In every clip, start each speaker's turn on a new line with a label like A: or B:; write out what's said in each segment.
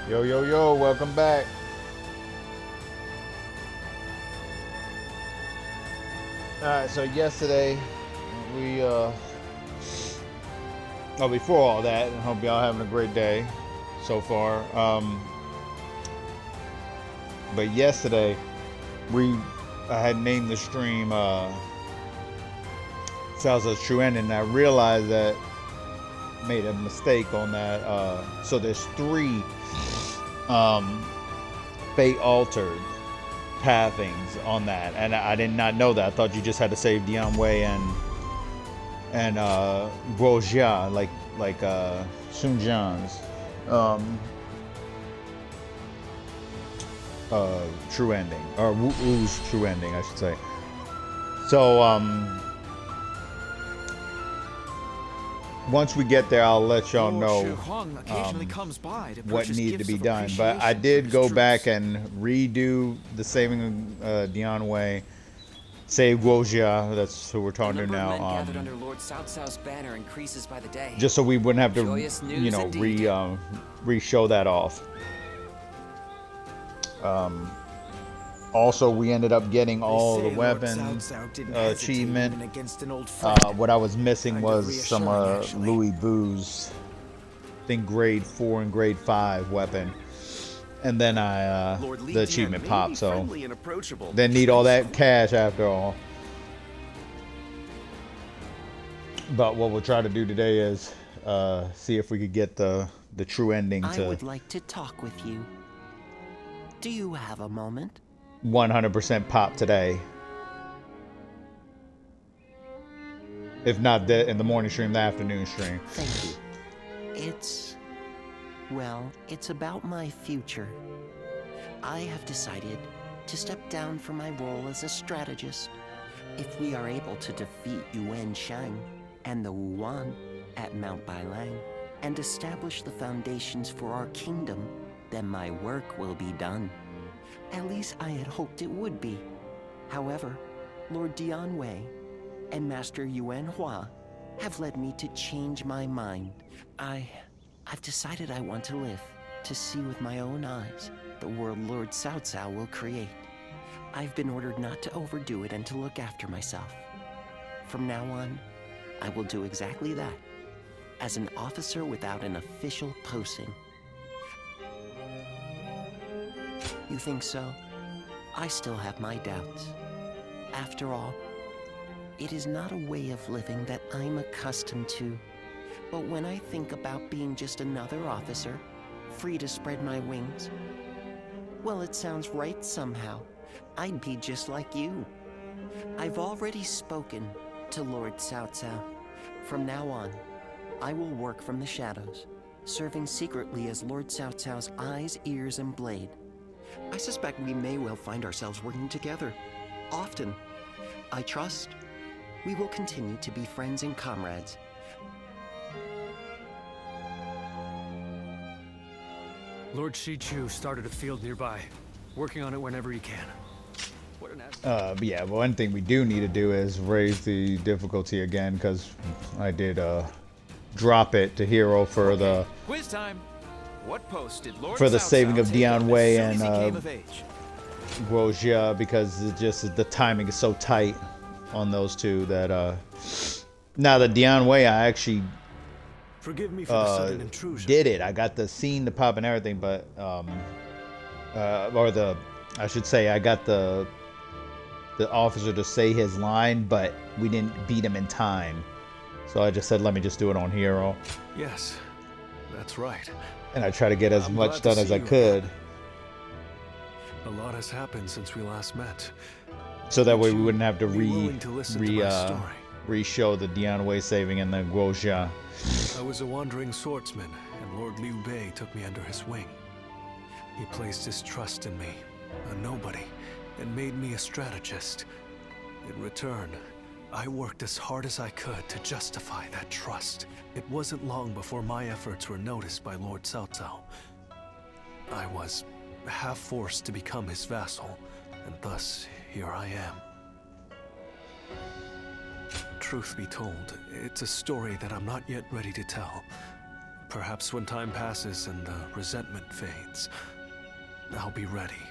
A: Yo, yo, yo, welcome back. Alright, so yesterday we before all that, I hope y'all having a great day so far. But yesterday I had named the stream Salsa's True Ending, and I realized that made a mistake on that. So there's three fate altered pathings on that, and I did not know that. I thought you just had to save Dian Wei and Guojia, like Sun Jian's true ending, or Wu's true ending, I should say. So once we get there, I'll let y'all know what needs to be done. But I did go back and redo the saving Dian Wei, save Guojia. That's who we're talking to now.
B: Under Lord Cao Cao's banner increases by the day.
A: Just so we wouldn't have to, re-show that off. Also, we ended up getting all the weapons achievement. What I was missing was some Louis Vu's, I think grade 4 and grade 5 weapon, and then the achievement popped. So didn't need all that cash after all. But what we'll try to do today is see if we could get the true ending to.
C: I would like to talk with you. Do you have a moment?
A: 100% pop today. If not in the morning stream, the afternoon stream.
C: Thank you. It's about my future. I have decided to step down from my role as a strategist. If we are able to defeat Yuan Shang and the Wuan at Mount Bailang and establish the foundations for our kingdom, then my work will be done. At least I had hoped it would be. However, Lord Dian Wei and Master Yuan Hua have led me to change my mind. I've decided I want to live, to see with my own eyes the world Lord Cao Cao will create. I've been ordered not to overdo it and to look after myself. From now on, I will do exactly that, as an officer without an official posting. You think so? I still have my doubts. After all, it is not a way of living that I'm accustomed to. But when I think about being just another officer, free to spread my wings, well, it sounds right somehow. I'd be just like you. I've already spoken to Lord Cao Cao. From now on, I will work from the shadows, serving secretly as Lord Cao Cao's eyes, ears, and blade. I suspect we may well find ourselves working together. Often. I trust we will continue to be friends and comrades.
D: Lord Shichu started a field nearby, working on it whenever he can.
A: Yeah, well, one thing we do need to do is raise the difficulty again, because I did drop it to hero for the
B: quiz time. What post did Lord
A: for the
B: Cao
A: saving
B: Cao
A: of
B: take
A: Dian
B: up
A: Wei
B: as
A: and
B: soon as he came of age?
A: Guojia, because it just the timing is so tight on those two that now the Dian Wei, I actually
D: Forgive me for the sudden intrusion.
A: did it. I got the scene to pop and everything, but I should say I got the officer to say his line, but we didn't beat him in time. So I just said, let me just do it on hero.
D: Yes, that's right.
A: And I try to get as
D: I'm
A: much
D: glad to
A: done as
D: see
A: I
D: you
A: could.
D: again. A lot has happened since we last met.
A: So that way
D: Would
A: we
D: you
A: wouldn't have to
D: be willing to listen to my story?
A: re-show the Dian Wei saving and the Guojia.
D: I was a wandering swordsman, and Lord Liu Bei took me under his wing. He placed his trust in me, a nobody, and made me a strategist. In return, I worked as hard as I could to justify that trust. It wasn't long before my efforts were noticed by Lord Cao Cao. I was half forced to become his vassal, and thus here I am. Truth be told, it's a story that I'm not yet ready to tell. Perhaps when time passes and the resentment fades, I'll be ready.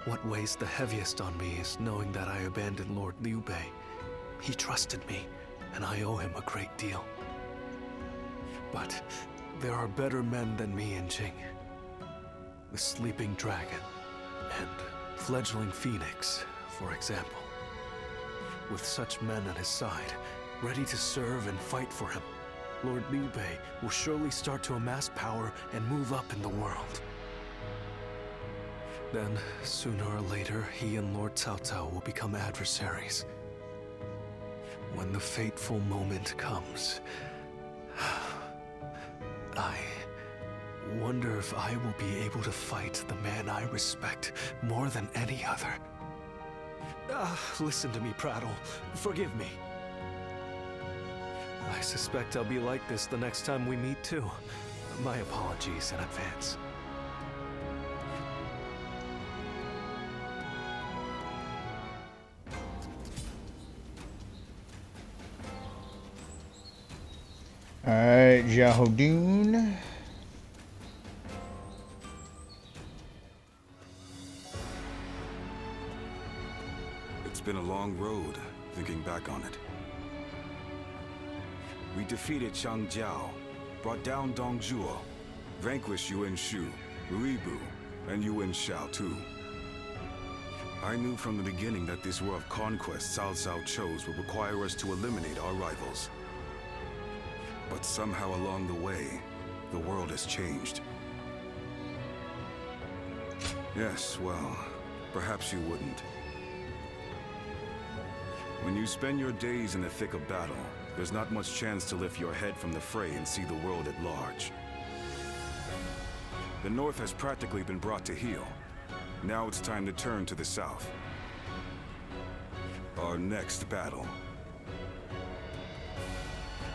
D: What weighs the heaviest on me is knowing that I abandoned Lord Liu Bei. He trusted me, and I owe him a great deal. But there are better men than me in Jing. The Sleeping Dragon and Fledgling Phoenix, for example. With such men at his side, ready to serve and fight for him, Lord Liu Bei will surely start to amass power and move up in the world. Then, sooner or later, he and Lord Cao Cao will become adversaries. When the fateful moment comes, I wonder if I will be able to fight the man I respect more than any other. Listen to me prattle. Forgive me. I suspect I'll be like this the next time we meet, too. My apologies in advance.
A: Alright, Jahodoon.
E: It's been a long road, thinking back on it. We defeated Chang Jiao, brought down Dong Zhuo, vanquished Yuan Shu, Ruibu, and Yuan Shao too. I knew from the beginning that this war of conquest Cao Cao chose would require us to eliminate our rivals. But somehow along the way, the world has changed. Yes, well, perhaps you wouldn't. When you spend your days in the thick of battle, there's not much chance to lift your head from the fray and see the world at large. The North has practically been brought to heel. Now it's time to turn to the South. Our next battle.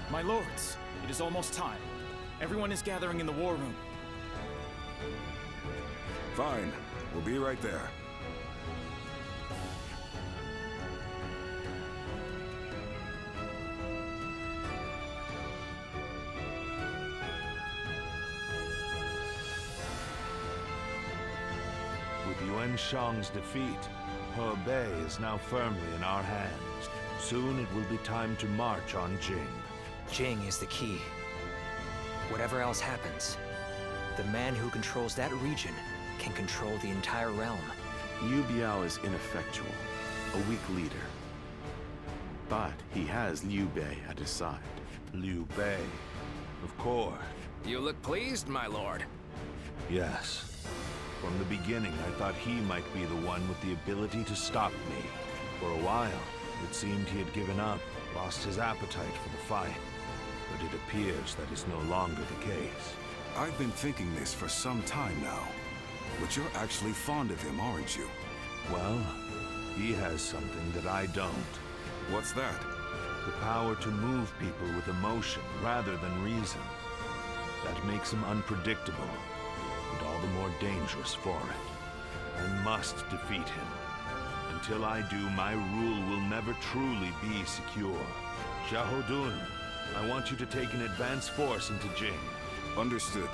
F: My lords, it is almost time. Everyone is gathering in the war room.
E: Fine, we'll be right there.
G: With Yuan Shang's defeat, He Bei is now firmly in our hands. Soon it will be time to march on Jing.
B: Jing is the key. Whatever else happens, the man who controls that region can control the entire realm.
H: Yu Biao is ineffectual, a weak leader. But he has Liu Bei at his side.
G: Liu Bei, of course.
B: You look pleased, my lord.
G: Yes. From the beginning, I thought he might be the one with the ability to stop me. For a while, it seemed he had given up, lost his appetite for the fight. But it appears that is no longer the case.
E: I've been thinking this for some time now. But you're actually fond of him, aren't you?
G: Well, he has something that I don't.
E: What's that?
G: The power to move people with emotion rather than reason. That makes him unpredictable, and all the more dangerous for it. I must defeat him. Until I do, my rule will never truly be secure. Xiahodun, I want you to take an advance force into Jing.
E: Understood.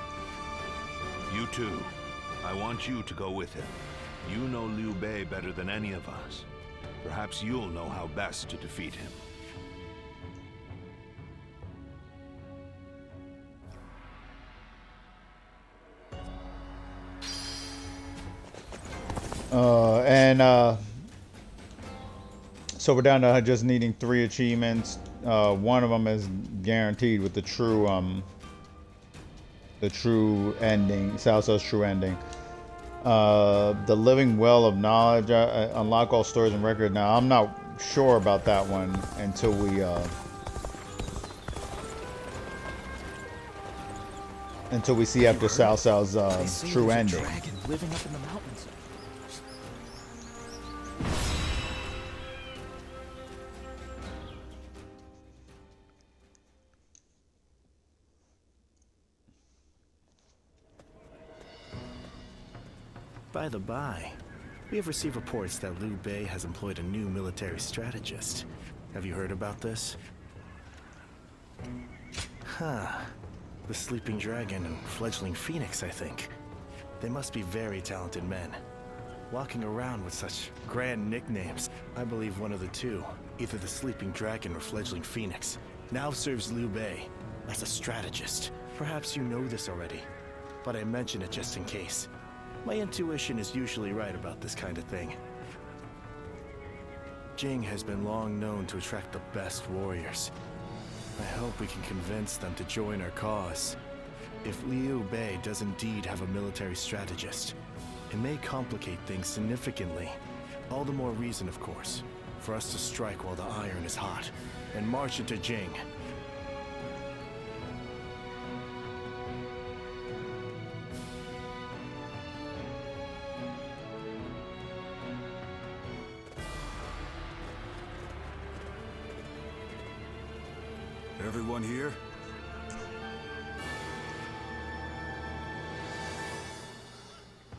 G: You too. I want you to go with him. You know Liu Bei better than any of us. Perhaps you'll know how best to defeat him.
A: So we're down to just needing 3 achievements. One of them is guaranteed with the true ending, Cao Cao's true ending. The Living Well of Knowledge, unlock all stories and records. Now I'm not sure about that one until we see after Cao Cao's true ending.
F: Dragon living up in the mountains.
I: By the by, we have received reports that Liu Bei has employed a new military strategist. Have you heard about this? Huh. The Sleeping Dragon and Fledgling Phoenix, I think. They must be very talented men. Walking around with such grand nicknames. I believe one of the two, either the Sleeping Dragon or Fledgling Phoenix, now serves Liu Bei as a strategist. Perhaps you know this already, but I mention it just in case. My intuition is usually right about this kind of thing. Jing has been long known to attract the best warriors. I hope we can convince them to join our cause. If Liu Bei does indeed have a military strategist, it may complicate things significantly. All the more reason, of course, for us to strike while the iron is hot and march into Jing.
E: Everyone here?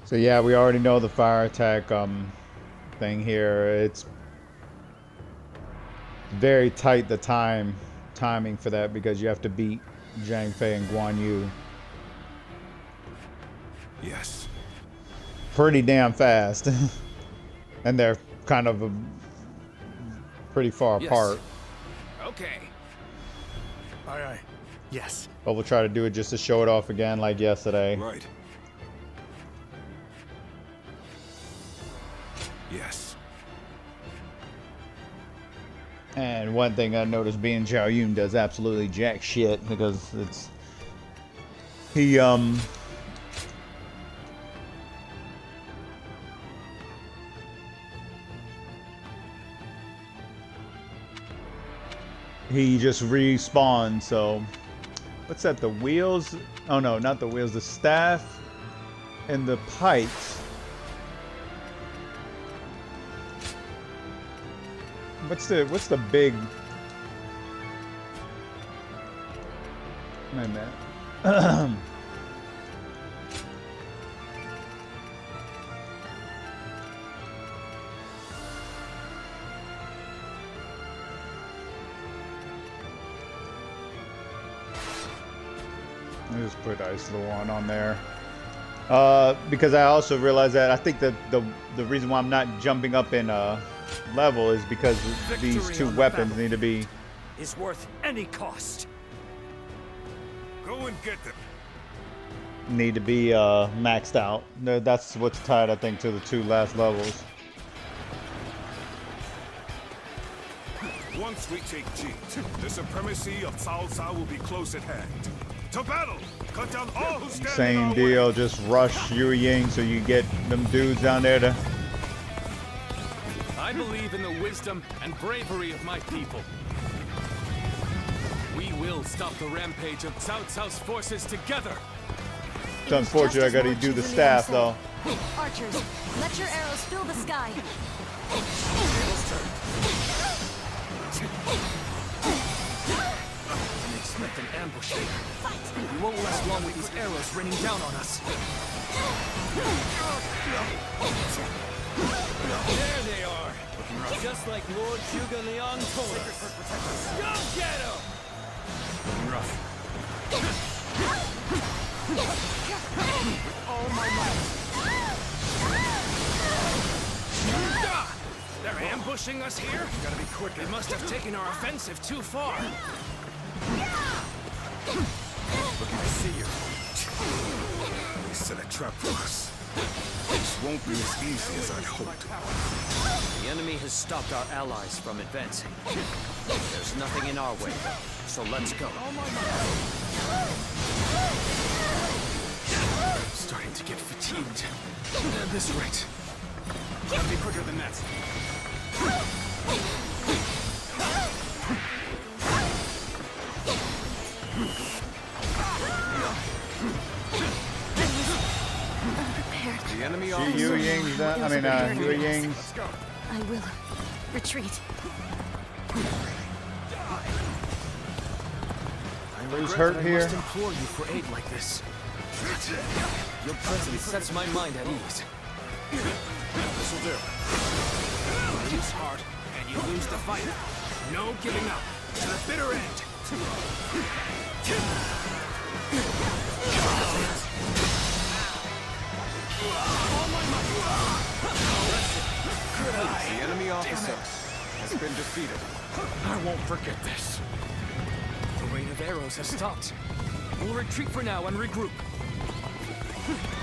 A: So yeah, we already know the fire attack thing here. It's very tight, the timing for that, because you have to beat Zhang Fei and Guan Yu.
E: Yes.
A: Pretty damn fast. And they're kind of pretty far apart.
F: Okay.
I: Aye, aye. Yes.
A: But we'll try to do it just to show it off again like yesterday.
E: Right. Yes.
A: And one thing I noticed, being Zhao Yun does absolutely jack shit, because he just respawns. So what's that, the wheels? Oh no, not the wheels, the staff and the pikes. What's the big... Wait a minute. Let me just put Ice the One on there. Because I also realized that I think that the reason why I'm not jumping up in level is because these two weapons need to be
F: is worth any cost.
E: Go and get them.
A: maxed out. That's what's tied, I think, to the two last levels.
E: Once we take Jing, the supremacy of Cao Cao will be close at hand. To battle! Cut down all who stand in
A: Same
E: our
A: deal,
E: way.
A: just rush Yu Ying so you get them dudes down there to...
J: I believe in the wisdom and bravery of my people. We will stop the rampage of Cao Cao's forces together.
A: It's unfortunate I gotta do the staff though.
K: Archers, let your arrows fill the sky.
F: They expect an ambush here. We won't last long with these arrows raining down on us.
J: There they are. Just like Lord Zhuge Liang told us. Go get him!
F: Looking rough. With all my might. They're ambushing us here? Gotta be quicker. They must have taken our offensive too far.
E: Look, I see you. They set a trap for us. This won't be as easy as I'd hoped.
B: The enemy has stopped our allies from advancing. There's nothing in our way, so let's go.
F: I'm starting to get fatigued. At this rate. Gotta be quicker than that.
J: The enemy
A: Yu Ying's done. Yu Ying's.
F: Let's go.
K: I will retreat.
A: Who's hurt
F: I
A: here?
F: must implore you for aid like this. Your presence sets my mind at ease. This'll do. You lose hard, and you lose the fight. No giving up. To the bitter end. been defeated. I won't forget this. The rain of arrows has stopped. We'll retreat for now and regroup.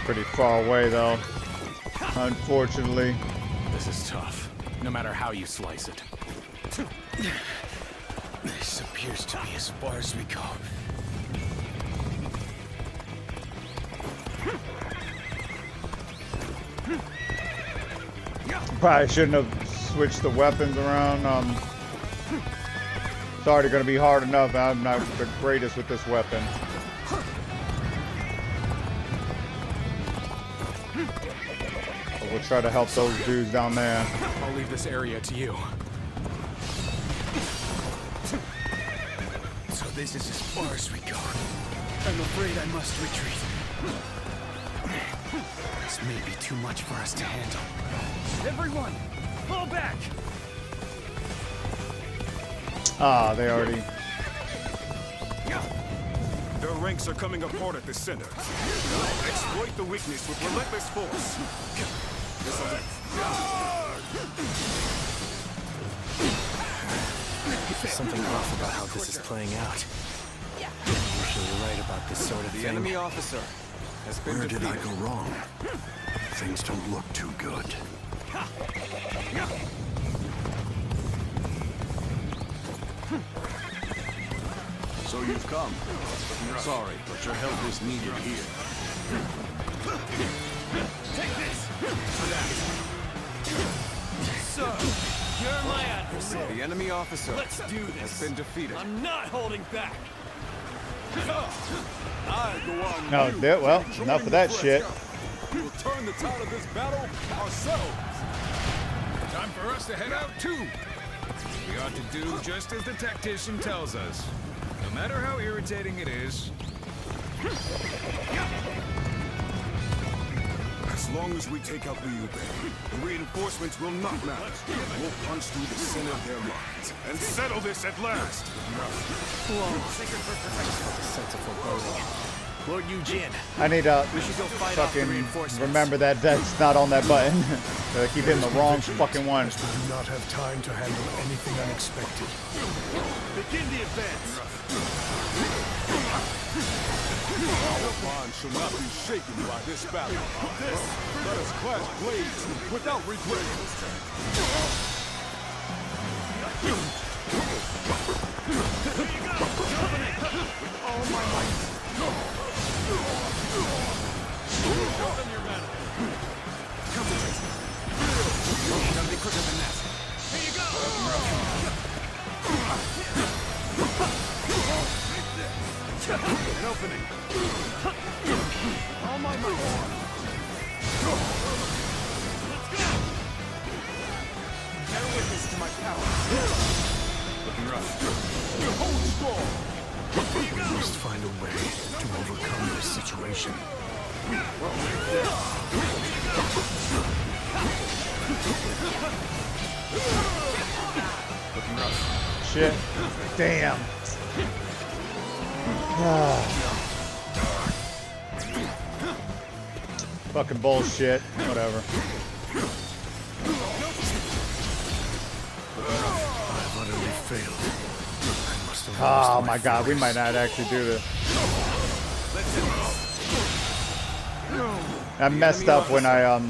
A: Pretty far away, though. Unfortunately.
F: This is tough, no matter how you slice it. This appears to be as far as we go.
A: Probably shouldn't have switched the weapons around. It's already going to be hard enough. I'm not the greatest with this weapon. But we'll try to help those dudes down there.
F: I'll leave this area to you. So this is as far as we go. I'm afraid I must retreat. This may be too much for us to handle. Everyone, fall back!
A: Ah, they already...
E: Their ranks are coming apart at the center. Exploit the weakness with relentless force.
I: There's something off about how this is playing out. You're usually right about this sort of thing.
F: The enemy officer has been
L: Where did I
F: defeated.
L: go wrong? Things don't look too good.
G: So you've come. Sorry, but your help is needed here.
J: Take this! So, you're my adversary.
F: The enemy officer
J: Let's do this.
F: has been defeated.
J: I'm not holding back.
E: I go on.
A: No, well, enough of that shit.
E: We will turn the tide of this battle ourselves.
M: Time for us to head out too. We ought to do just as the tactician tells us. No matter how irritating it is.
E: As long as we take out Liu Bei, the reinforcements will not matter. We'll punch through the center of their lines and settle this at last.
I: Sense of foreboding. Lord Eugene,
A: I need to
I: we should go fight off the
A: fucking
I: reinforcements.
A: remember that that's not on that button. I keep hitting the wrong fucking one.
L: We do not have time to handle anything unexpected.
E: Begin the advance. Our bond shall not be shaken by this battle. Let us clash blades without regret. With all my might.
F: Gotta be quicker than that.
J: Here you go!
F: An opening.
E: All my might.
J: Let's go!
F: Bear witness to my power.
E: Looking rough. You hold strong.
L: We must find a way to overcome this situation.
E: Looking rough.
A: Shit. Damn. Fucking bullshit. Whatever.
L: I've utterly failed. I must have
A: Oh
L: lost
A: my god, we might not actually do this. I messed up when I
E: How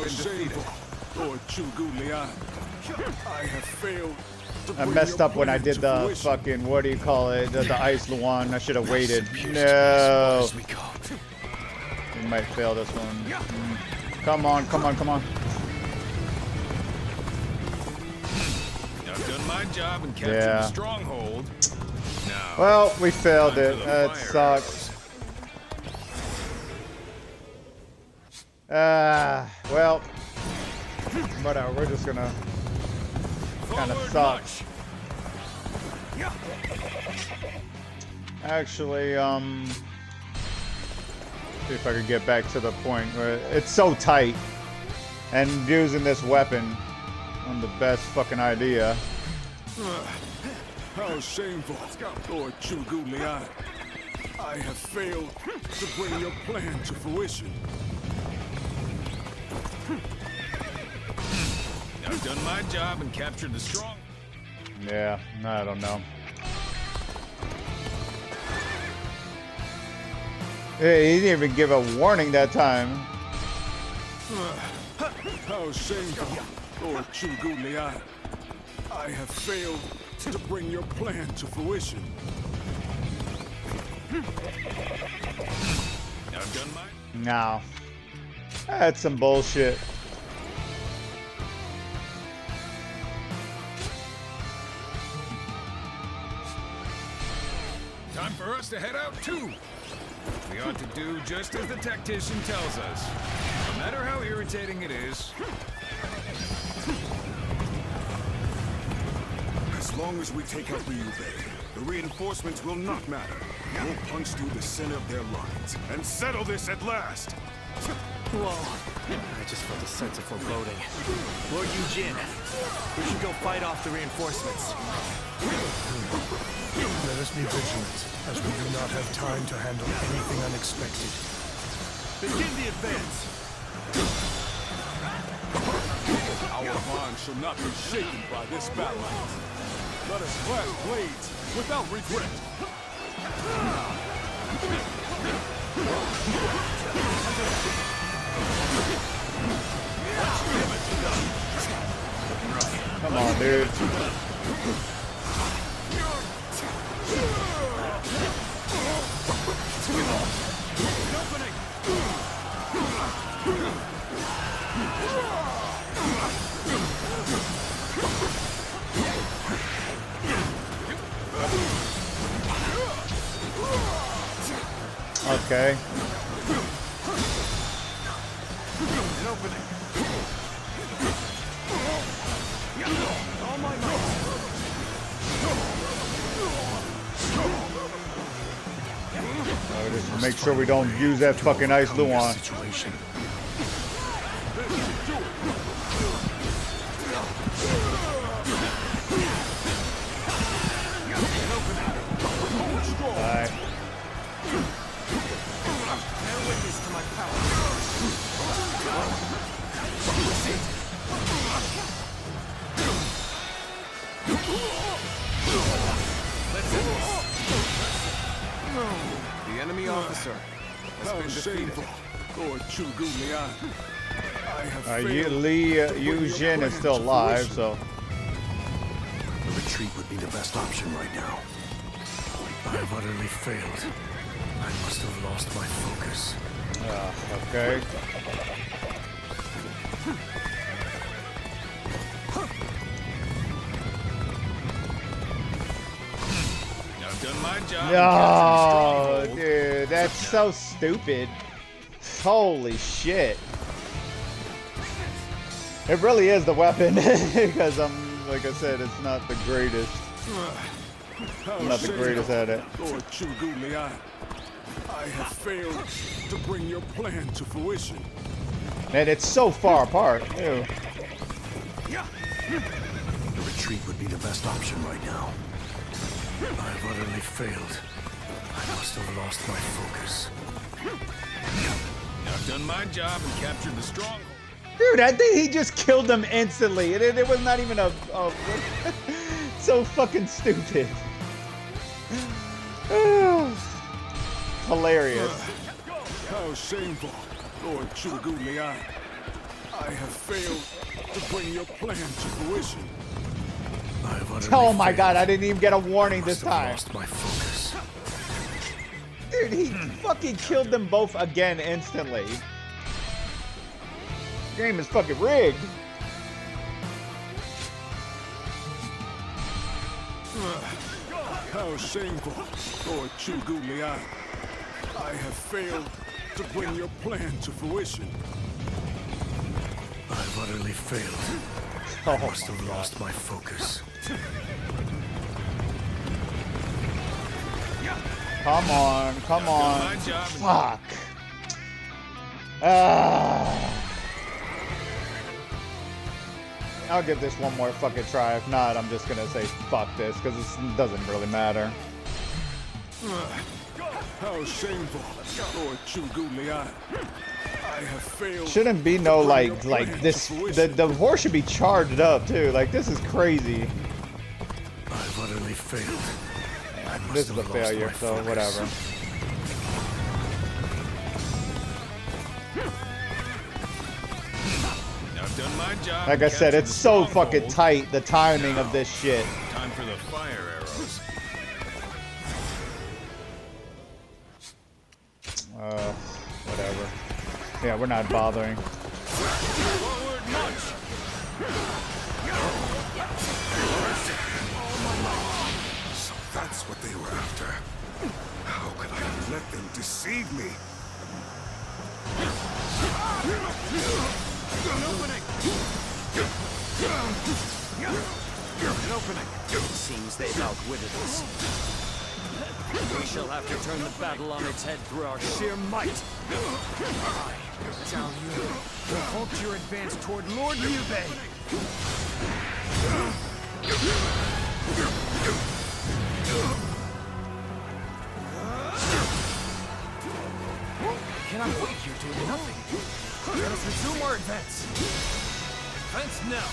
E: shameful, Lord Chugu Liang. I have failed.
A: I messed up when I did the fucking, what do you call it, the ice one. I should have waited. No. We might fail this one. Come on, come on, come on.
M: I've done my job and captured
A: Yeah.
M: the stronghold. Now,
A: Well, we failed
M: time
A: it.
M: for the
A: That
M: fire
A: sucks. Well, whatever. We're just gonna kind of suck. Actually, see if I can get back to the point where it's so tight, and using this weapon on the best fucking idea.
E: How shameful, Lord Chugu Liang. I have failed to bring your plan to fruition.
M: I've done my job and captured the strong.
A: Yeah, I don't know. Hey, he didn't even give a warning that time.
E: How shameful, Lord Chugu Lian. I have failed to bring your plan to fruition.
M: I've done mine.
A: No. That's some bullshit.
M: Time for us to head out too. We ought to do just as the tactician tells us. No matter how irritating it is.
E: As long as we take out Liu Bei, the reinforcements will not matter. We'll punch through the center of their lines and settle this at last.
I: Whoa. I just felt a sense of foreboding. Lord Eugene, we should go fight off the reinforcements.
L: Let us be vigilant, as we do not have time to handle anything unexpected.
I: Begin the advance!
E: Our bond shall not be shaken by this battle. Let us clash blades without regret.
A: Come on, dude. Okay.
E: An opening. All my
A: Just make sure we don't use that fucking ice Luan.
L: Situation.
A: Alright.
F: The enemy officer has been defeated.
E: Lord Chugu Lian. I have failed.
A: Eugene is still alive, so.
L: The retreat would be the best option right now. I have utterly failed. I must have lost my focus.
A: Okay.
M: I've done my job.
A: No, dude, that's so stupid. Holy shit. It really is the weapon, because like I said, it's not the greatest. I'm not the greatest at it.
E: Lord Chugu Lian, I have failed to bring your plan to fruition.
A: And it's so far apart, too.
L: The retreat would be the best option right now. I have utterly failed. I must have lost my focus.
M: I've done my job and captured the stronghold.
A: Dude, I think he just killed them instantly. It was not even a so fucking stupid. Hilarious.
E: How shameful, Lord Chugu Lian. I have failed to bring your plan to fruition.
L: I have utterly
A: Oh my
L: failed.
A: god, I didn't even get a warning
L: I
A: this
L: must have
A: time.
L: lost my focus.
A: Dude, he fucking killed them both again instantly. Game is fucking rigged.
E: How shameful, Lord Chugu Lian. I have failed to bring your plan to fruition.
L: I have utterly failed. I must have lost my focus.
A: Come on, come on.
M: My job.
A: Fuck. I'll give this one more fucking try. If not, I'm just gonna say fuck this, because it doesn't really matter.
E: How shameful, Lord Chugu Lian. I have failed.
A: Shouldn't be no like this. The horse should be charged up too. Like, this is crazy.
L: utterly failed.
A: This is a failure, so whatever.
M: I've done my job.
A: Like I said, it's so fucking tight, the timing of this shit.
M: Time for the fire arrows.
A: Whatever. Yeah, we're not bothering.
M: Forward march.
E: So that's what they were after. How could I let them deceive me?
F: An opening! An opening! Seems they've outwitted us. We shall have to turn the battle on its head through our sheer might. I tell you, to halt your advance toward Lord Liu Bei. Cannot wait here doing nothing. Let us resume our advance. Advance now.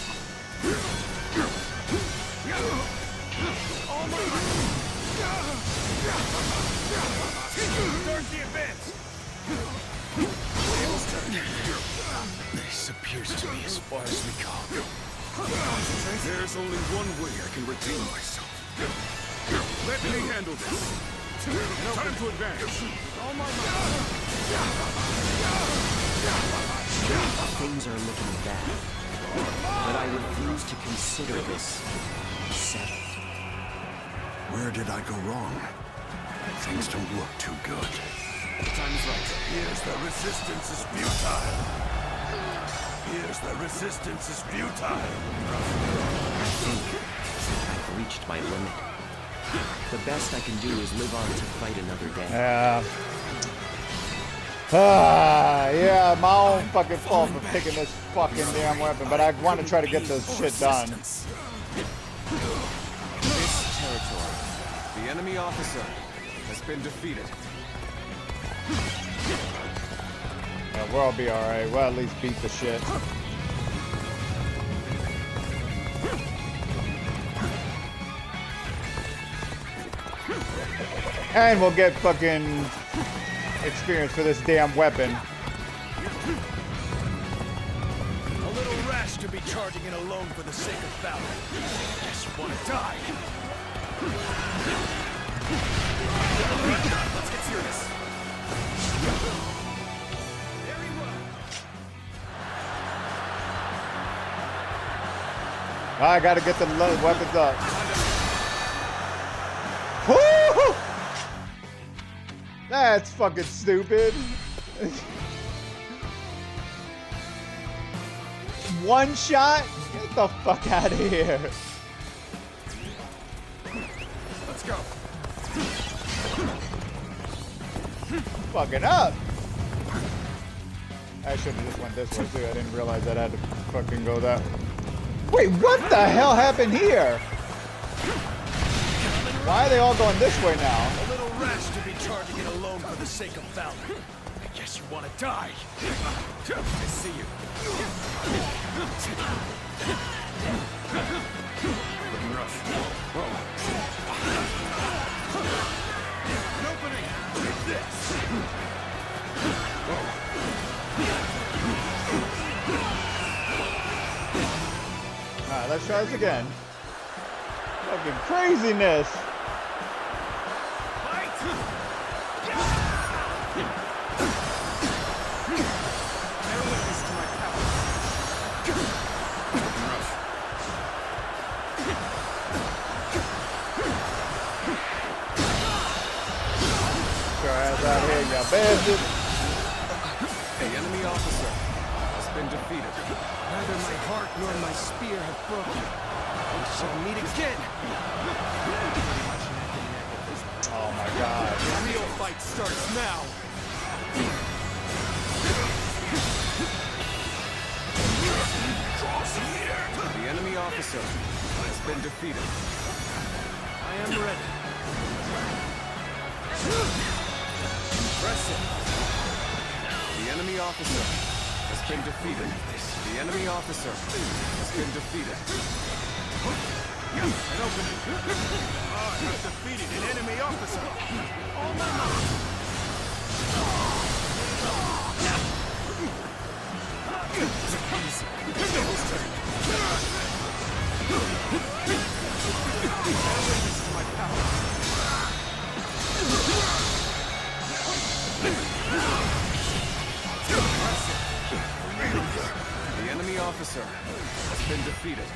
F: All my might. Start the advance.
L: This appears to be as far as we go.
E: There's only one way I can redeem myself. Let me handle this. Time to advance.
F: All my might.
C: Things are looking bad, but I refuse to consider this settled.
L: Where did I go wrong? Things don't look too good.
F: Time is right.
L: Here's the resistance is futile. Here's the resistance is futile.
C: I think I've reached my limit. The best I can do is live on to fight another day.
A: Yeah, my own fucking fault for picking this fucking damn weapon, but I want to try to get this shit done.
F: This territory, the enemy officer has been defeated.
A: Yeah, we'll all be alright. We'll at least beat the shit. And we'll get fucking experience for this damn weapon.
F: A little rash to be charging it alone for the sake of valor. Guess you want to die. Let's get serious. Very well.
A: I gotta get the weapons up. Woo! That's fucking stupid. One shot? Get the fuck out of here.
F: Let's go.
A: Fucking up. I should have just went this way too. I didn't realize that I had to fucking go that way. Wait, what the hell happened here? Why are they all going this way now?
F: A little rash to be charging it alone for the sake of valor. I guess you want to die. I see you. Looking rough. An opening. Take this.
A: Alright, let's try this again. Fucking craziness. Out here, you bastard.
F: The enemy officer has been defeated. Neither my heart nor my spear have broken. We shall meet again.
A: Oh my god.
F: The real fight starts now. The enemy officer has been defeated. I am ready. Impressive. The enemy officer has been defeated. The enemy officer has been defeated.
I: An opening. I have defeated an enemy officer. All my might.
F: The enemy officer has been defeated.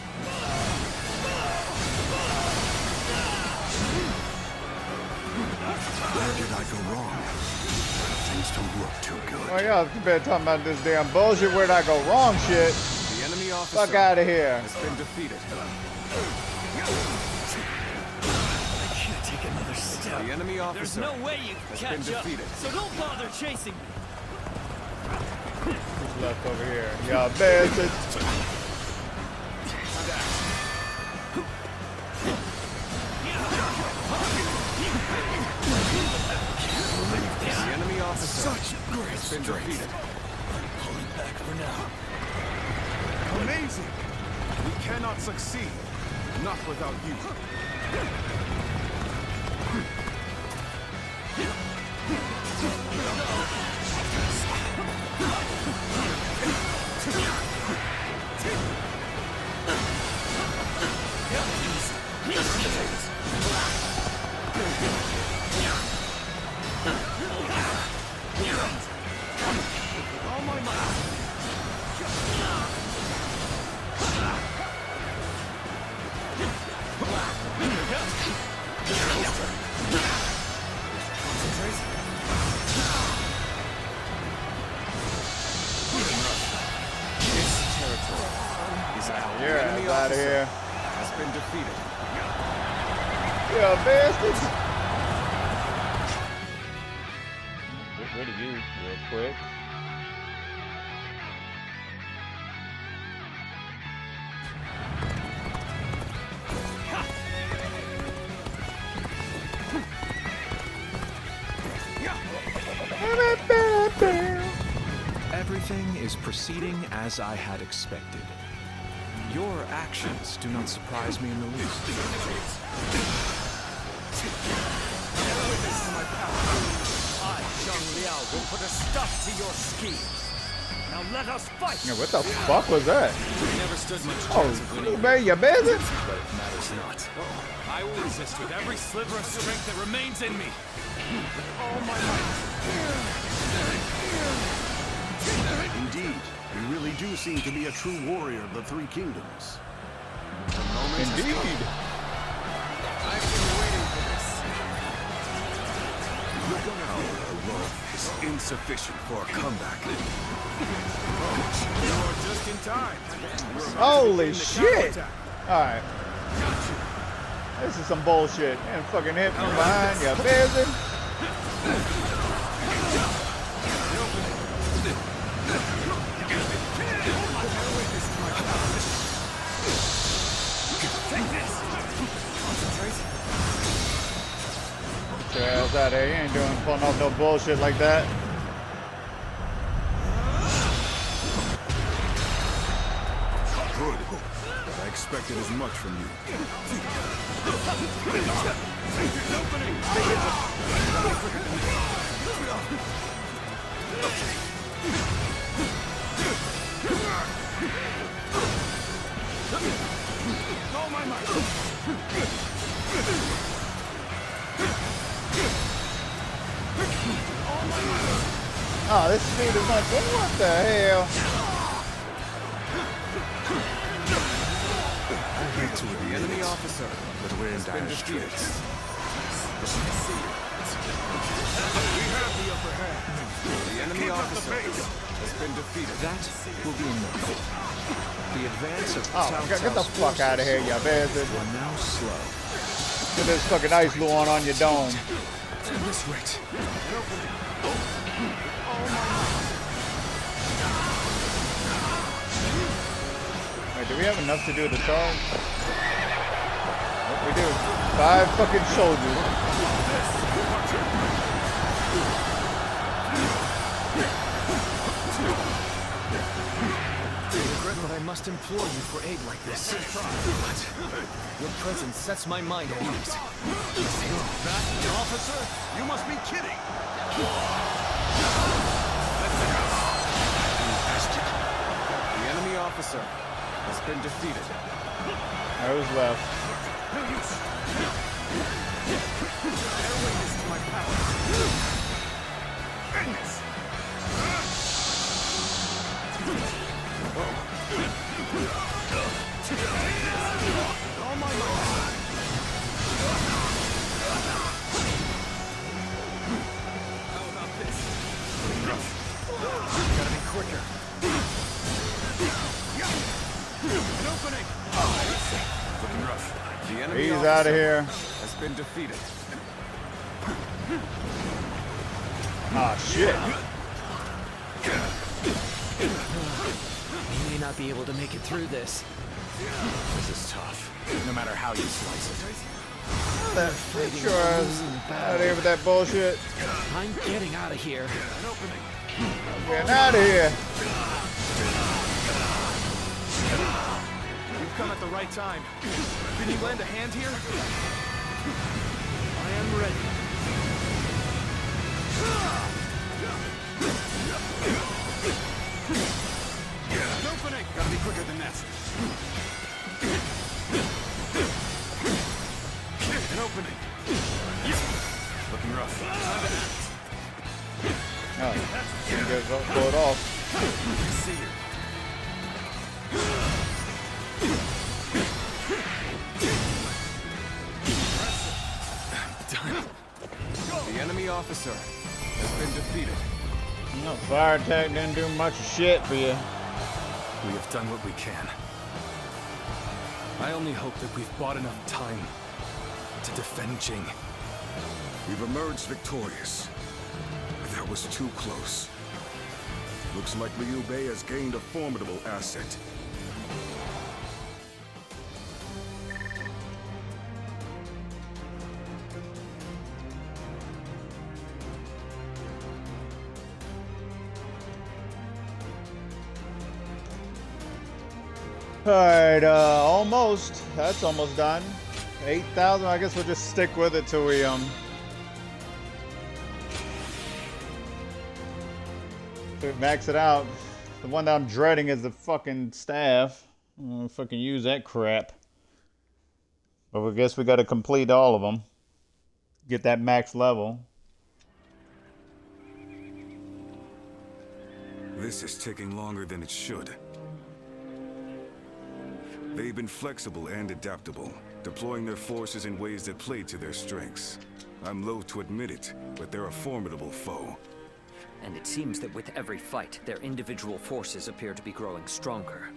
L: Where did I go wrong? Things don't look too good.
A: Oh yeah, you better talk about this damn bullshit. Where'd I go wrong shit?
F: The enemy officer
A: Fuck out of here.
F: has been defeated.
J: I can't take another step.
F: The enemy officer
J: There's no way you
F: has
J: can
F: been
J: catch up,
F: defeated.
J: so don't bother chasing me.
A: Who's left over here? Y'all bastards.
F: The enemy officer
I: Such great
F: has been
I: strength.
F: defeated.
J: Pulling back for now.
I: Amazing. We cannot succeed. Not without you.
F: All my might.
A: You're out of here.
F: Has been defeated.
A: Yeah, bastards. Get rid of you real quick.
N: Everything is proceeding as I had expected. Your actions do not surprise me in the least.
J: I, Zhang Liao, will put a stop to your schemes. Now let us fight!
A: Yeah, what the fuck was that?
J: We never stood much
A: Oh,
J: chance of winning,
A: man, you busy?
J: but it matters not. I will resist with every sliver of strength that remains in me. With all my might.
L: Indeed, you really do seem to be a true warrior of the Three Kingdoms.
A: Indeed.
F: I've been waiting for this.
E: Your power alone is insufficient for a comeback.
I: You are just in time.
A: Holy shit! Alright. This is some bullshit. And fucking hit from behind, you busy? Get your ass out of here. You ain't pulling off no bullshit like that.
E: Good. I expected as much from you.
I: All my might.
A: Oh, this speed is not good. What the hell?
F: The enemy officer
L: But we're in
F: has been
L: dire
F: defeated.
L: straits.
I: We have the upper hand.
F: The enemy officer has been defeated.
N: That will be enough. The advance of
A: Oh,
N: Cao
A: get the
N: Cao's
A: fuck out of here, you bastard.
N: are now slow.
A: Put this fucking ice glue on your dome.
N: At this rate,
A: Wait, do we have enough to do the charge? What we do? 5 fucking soldiers.
F: I regret that I must implore you for aid like this. But your presence sets my mind at ease.
L: That, officer? You must be kidding!
F: The enemy officer has been defeated.
A: Who's left?
L: No use! Bear witness to my power. Goodness! All my might. How about this?
F: Gotta be quicker.
L: An opening!
F: Looking rough. The enemy
A: He's
F: officer
A: out of here.
F: has been defeated.
A: Ah, shit.
F: We may not be able to make it through this. This is tough, no matter how you slice it.
A: That sure is out of here with that bullshit.
F: I'm getting out of here.
A: I'm getting out of here.
F: You've come at the right time. Can you lend a hand here? I am ready.
L: An opening! Gotta be quicker than that. An opening!
F: Looking rough.
A: Oh, you guys don't pull it off.
L: I see you.
F: Done. The enemy officer has been defeated.
A: No, fire attack didn't do much shit for you.
D: We have done what we can. I only hope that we've bought enough time to defend Jing.
E: We've emerged victorious. But that was too close. Looks like Liu Bei has gained a formidable asset.
A: Alright, almost. That's almost done. 8,000, I guess we'll just stick with it till we, max it out. The one that I'm dreading is the fucking staff. I'm gonna fucking use that crap. But I guess we gotta complete all of them. Get that max level.
E: This is taking longer than it should. They've been flexible and adaptable, deploying their forces in ways that play to their strengths. I'm loath to admit it, but they're a formidable foe.
B: And it seems that with every fight, their individual forces appear to be growing stronger.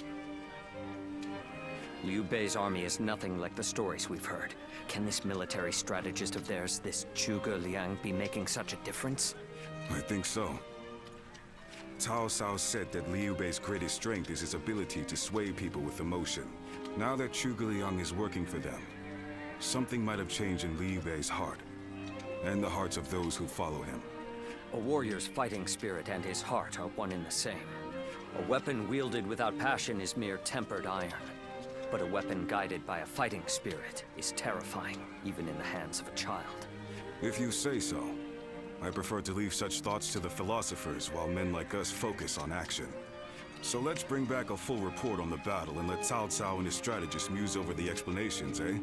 B: Liu Bei's army is nothing like the stories we've heard. Can this military strategist of theirs, this Zhuge Liang, be making such a difference?
E: I think so. Cao Cao said that Liu Bei's greatest strength is his ability to sway people with emotion. Now that Zhuge Liang is working for them, something might have changed in Liu Bei's heart, and the hearts of those who follow him.
B: A warrior's fighting spirit and his heart are one and the same. A weapon wielded without passion is mere tempered iron. But a weapon guided by a fighting spirit is terrifying, even in the hands of a child.
E: If you say so. I prefer to leave such thoughts to the philosophers while men like us focus on action. So let's bring back a full report on the battle and let Cao Cao and his strategists muse over the explanations, eh?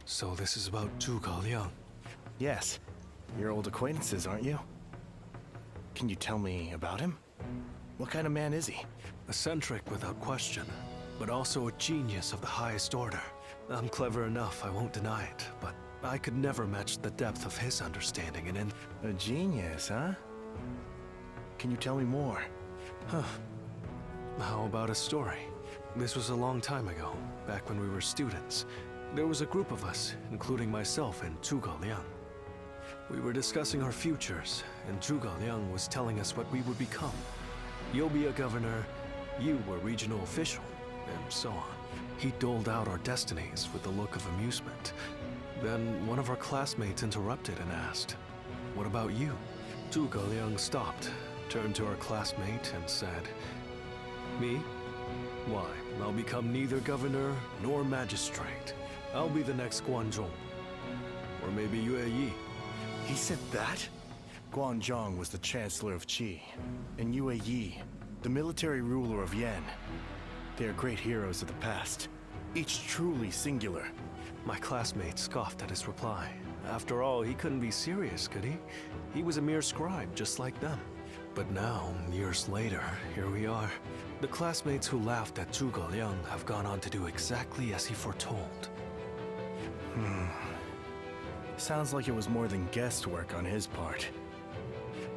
D: So this is about Zhuge Liang.
I: Yes. You're old acquaintances, aren't you? Can you tell me about him? What kind of man is he?
D: Eccentric without question, but also a genius of the highest order. I'm clever enough, I won't deny it, but I could never match the depth of his understanding and
I: A genius, huh? Can you tell me more?
D: Huh. How about a story? This was a long time ago, back when we were students. There was a group of us, including myself and Zhuge Liang. We were discussing our futures, and Zhuge Liang was telling us what we would become. You'll be a governor, you were regional official, and so on. He doled out our destinies with a look of amusement. Then one of our classmates interrupted and asked, "What about you?" Zhuge Liang stopped, turned to our classmate and said, "Me? Why, I'll become neither governor nor magistrate. I'll be the next Guanzhong. Or maybe Yue Yi."
I: He said that? Guanzhong was the Chancellor of Qi, and Yue Yi, the military ruler of Yan. They are great heroes of the past, each truly singular.
D: My classmate scoffed at his reply. After all, he couldn't be serious, could he? He was a mere scribe, just like them. But now, years later, here we are. The classmates who laughed at Zhuge Liang have gone on to do exactly as he foretold.
I: Sounds like it was more than guesswork on his part.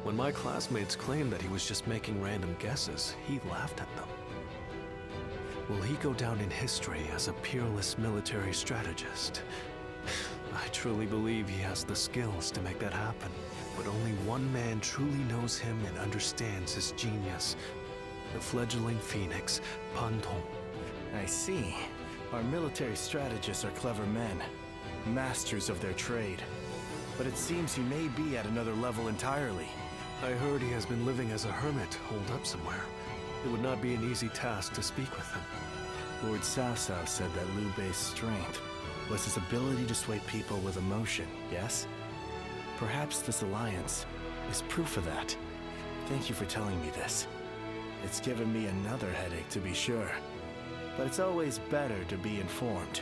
D: When my classmates claimed that he was just making random guesses, he laughed at them. Will he go down in history as a peerless military strategist? I truly believe he has the skills to make that happen. But only one man truly knows him and understands his genius. The fledgling phoenix, Pan Tong.
I: I see. Our military strategists are clever men, masters of their trade. But it seems he may be at another level entirely.
D: I heard he has been living as a hermit, holed up somewhere. It would not be an easy task to speak with him.
I: Lord Cao Cao said that Liu Bei's strength was his ability to sway people with emotion, yes? Perhaps this alliance is proof of that. Thank you for telling me this. It's given me another headache, to be sure. But it's always better to be informed.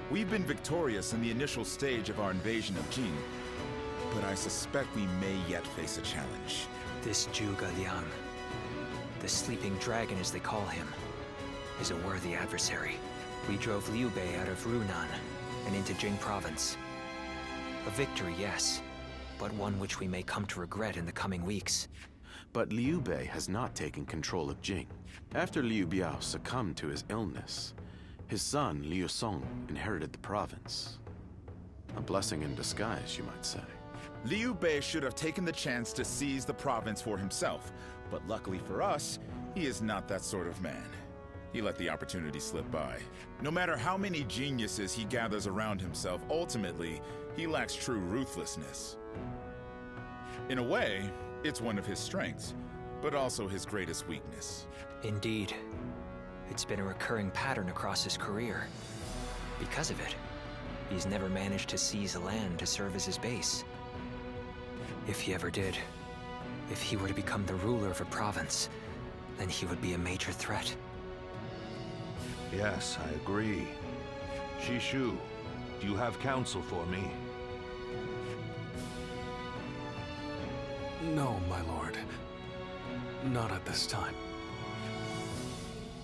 O: We've been victorious in the initial stage of our invasion of Jin, but I suspect we may yet face a challenge.
B: This Zhuge Liang, the sleeping dragon as they call him, is a worthy adversary. We drove Liu Bei out of Runan and into Jing province. A victory, yes, but one which we may come to regret in the coming weeks.
H: But Liu Bei has not taken control of Jing. After Liu Biao succumbed to his illness, his son, Liu Song, inherited the province. A blessing in disguise, you might say.
O: Liu Bei should have taken the chance to seize the province for himself, but luckily for us, he is not that sort of man. He let the opportunity slip by. No matter how many geniuses he gathers around himself, ultimately, he lacks true ruthlessness. In a way, it's one of his strengths, but also his greatest weakness.
B: Indeed. It's been a recurring pattern across his career. Because of it, he's never managed to seize a land to serve as his base. If he ever did, if he were to become the ruler of a province, then he would be a major threat.
G: Yes, I agree. Shishu, do you have counsel for me?
D: No, my lord. Not at this time.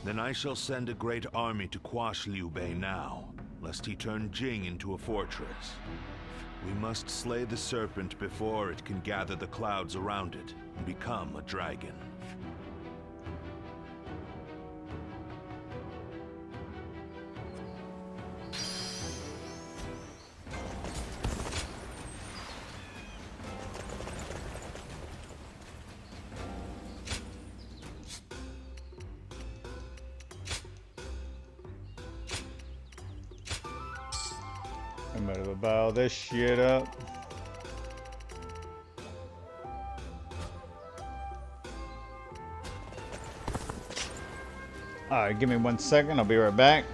G: Then I shall send a great army to quash Liu Bei now, lest he turn Jing into a fortress. We must slay the serpent before it can gather the clouds around it and become a dragon.
A: I'm gonna bow this shit up. Alright, give me 1 second, I'll be right back.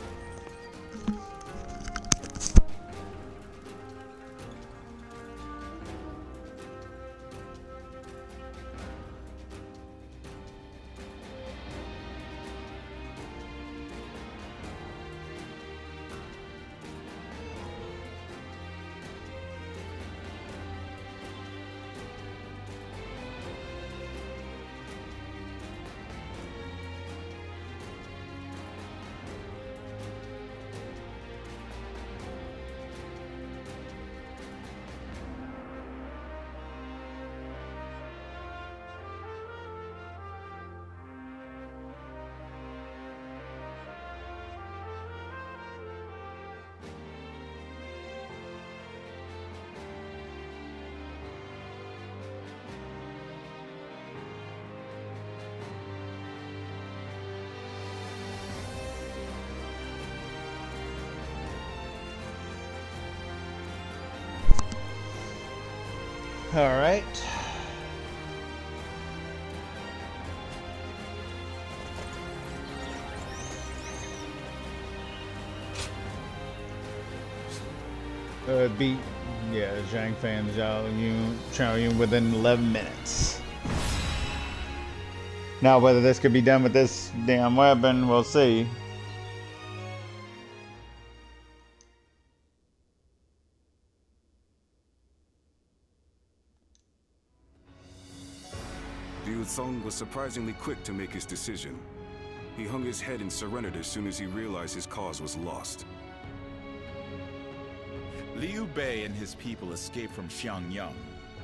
A: All right. Beat, yeah, Zhang Fan, Chao Yun within 11 minutes. Now, whether this could be done with this damn weapon, we'll see.
E: Liu Song was surprisingly quick to make his decision. He hung his head and surrendered as soon as he realized his cause was lost.
O: Liu Bei and his people escaped from Xiangyang.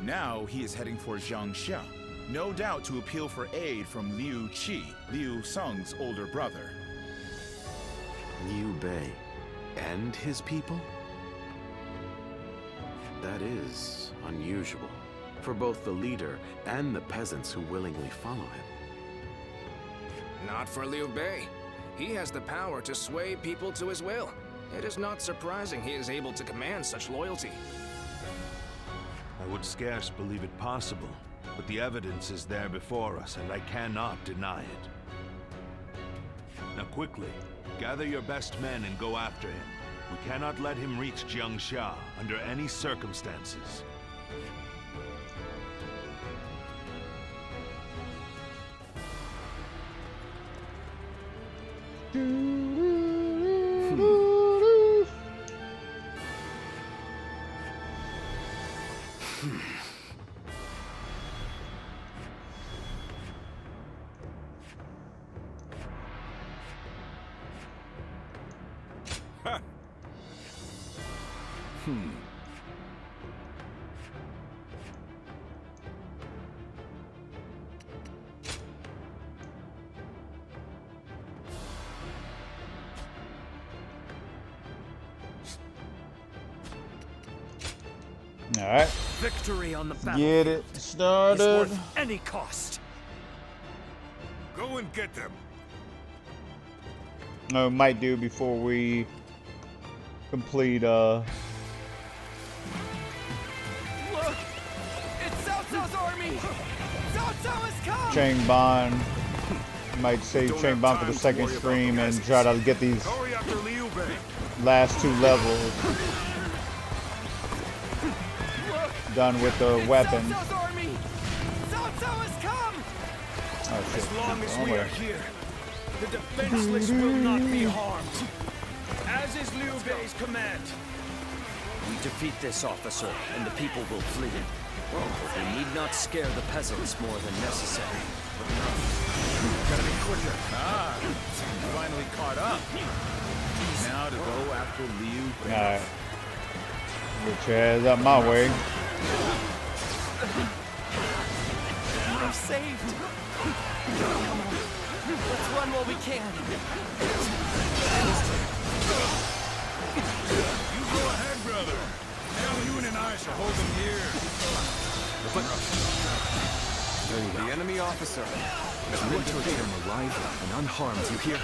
O: Now he is heading for Zhangxia, no doubt to appeal for aid from Liu Qi, Liu Song's older brother.
H: Liu Bei and his people? That is unusual for both the leader and the peasants who willingly follow him.
F: Not for Liu Bei. He has the power to sway people to his will. It is not surprising he is able to command such loyalty.
G: I would scarce believe it possible, but the evidence is there before us, and I cannot deny it. Now quickly, gather your best men and go after him. We cannot let him reach Jiangxia under any circumstances.
A: All right.
B: Victory on the battlefield.
A: Get it started.
B: Is worth any cost.
E: Go and get them.
A: No, might do before we complete
F: Look! It's Cao Cao's army! Cao Cao has come!
A: Chang Ban. Might save Chang Ban for the second stream and try to get these last 2 levels done with the weapons.
F: Cao Cao's army! Cao Cao has come!
A: Oh shit.
F: As long as
A: Oh,
F: we
A: wait.
F: are here, the defenseless will not be harmed. As is Liu Bei's command.
B: We defeat this officer, and the people will flee. We need not scare the peasants more than necessary.
O: Gotta be quicker. Ah, finally caught up. Now to go after Liu Bei.
A: Alright. Get your ass up my way.
F: I'm saved. Come on, let's run while we can.
M: You go ahead, brother. Now Yun and I shall hold them here.
N: The enemy officer has been defeated alive and unharmed. You hear?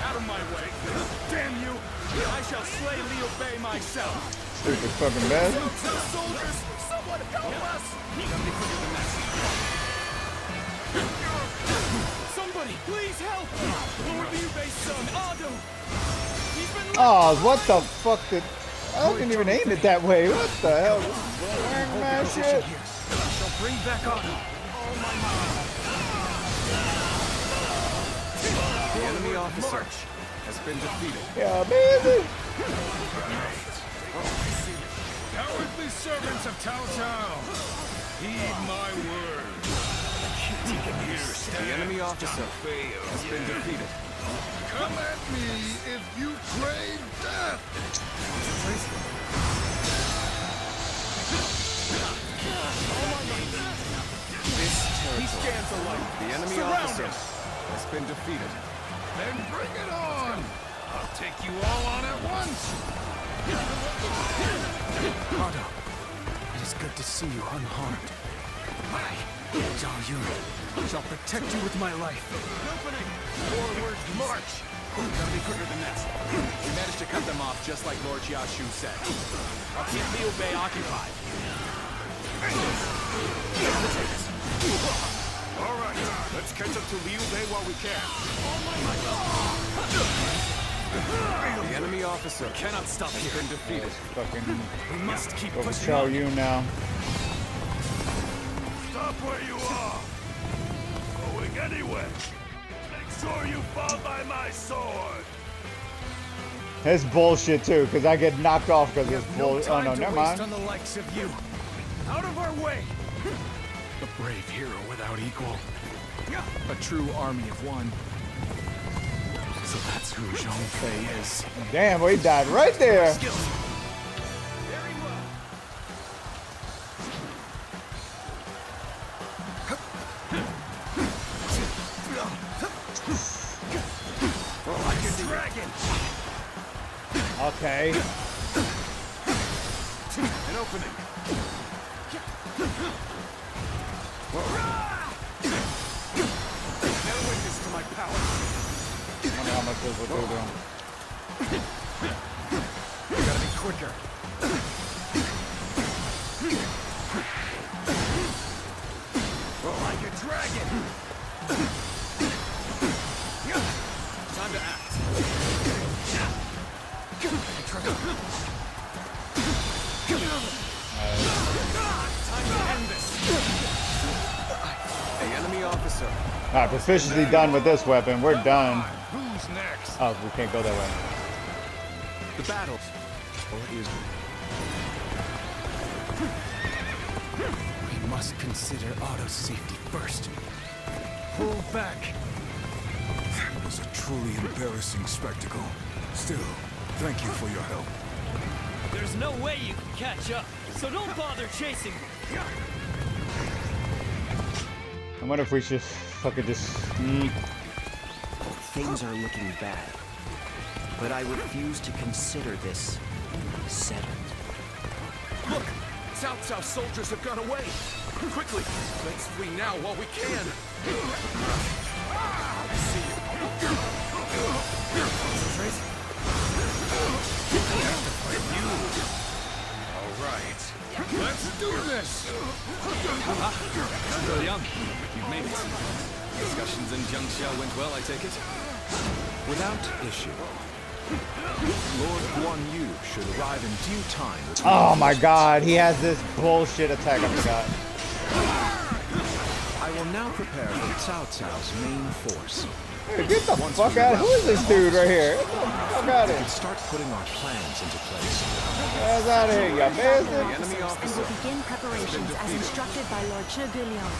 M: Out of my way. Damn you! I shall slay Liu Bei myself.
A: Stupid fucking bastard.
M: Soldiers, someone help us! Somebody, please help! Lord Liu Bei's son, Ado! He's been
A: Oh, what the fuck did... I didn't even aim it that way. What the hell? Man, shit.
F: Shall bring back Ado.
N: The enemy officer has been defeated.
A: Yeah, baby.
M: Cowardly servants of Cao Cao, heed my word.
N: The enemy officer has been defeated.
M: Come at me if you crave death.
N: He stands alone. The enemy officer has been defeated.
M: Then bring it on. I'll take you all on at once.
N: Ado, it is good to see you unharmed. I, Zhao Yun, shall protect you with my life.
F: Opening! Forward, march!
J: Gotta be quicker than that. We managed to cut them off just like Lord Xiaoshu said. I'll keep Liu Bei occupied.
E: All right, let's catch up to Liu Bei while we can.
J: The enemy officer cannot stop here. Been defeated.
A: Fucking
J: We must keep
A: over
J: pushing
A: Xiao
J: on.
A: Yu now.
L: Stop where you are! Going anywhere! Make sure you fall by my sword!
A: It's bullshit too, because I get knocked off because it's bullshit. Oh no, never mind.
J: On the likes of you. Out of our way.
N: A brave hero without equal. A true army of one. So that's who Zhang Fei is.
A: Damn, well, he died right there.
J: Very well. Like a dragon.
A: Okay.
J: An opening. No witness to my power.
A: I wonder how much this will do to him.
J: You gotta be quicker. Like a dragon. Time to act. Time to end this. Hey, enemy officer.
A: Alright, proficiency done with this weapon. We're done.
M: Who's next?
A: Oh, we can't go that way.
N: The battle is...
J: We must consider Otto's safety first. Pull back.
E: That was a truly embarrassing spectacle. Still, thank you for your help.
F: There's no way you can catch up, so don't bother chasing me.
A: I wonder if we should fucking just...
C: Things are looking bad, but I refuse to consider this settled.
J: Look! Cao Cao soldiers have gone away! Quickly! Let's flee now while we can! I see you. Concentrate. I have to fight you.
M: All right. Let's do this!
J: Still young. You've made it. Discussions in Jiangxia went well, I take it?
N: Without issue. Lord Guan Yu should arrive in due time.
A: Oh my god, he has this bullshit attack, I forgot.
N: I will now prepare for Cao Cao's main force.
A: Hey, get the fuck out. Who is this dude right here? Get the fuck out of
N: We
A: here.
N: can start putting our plans into place.
A: Get out of here, you bastard.
J: Enemy
K: And
J: officer.
K: will begin preparations as instructed by Lord Zheguliang.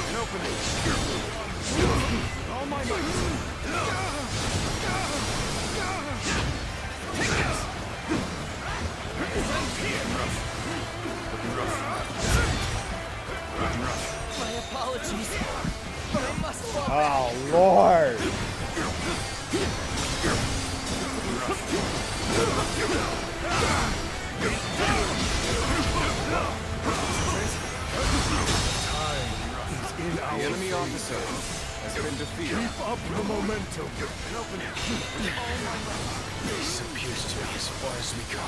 J: An opening. All my
F: My apologies, but I must fall.
A: Oh, Lord.
J: The enemy officer has been defeated.
L: Keep up the momentum.
J: An opening.
L: This appears to be as far as we go.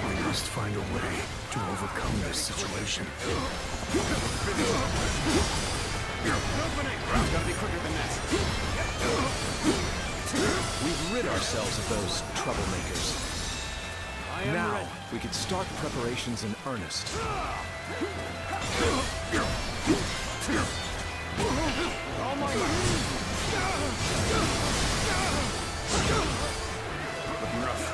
L: We must find a way to overcome this situation.
J: Gotta be quicker than that.
N: We've rid ourselves of those troublemakers.
J: I am
N: Now,
J: ready.
N: we could start preparations in earnest.
J: All my looking rough.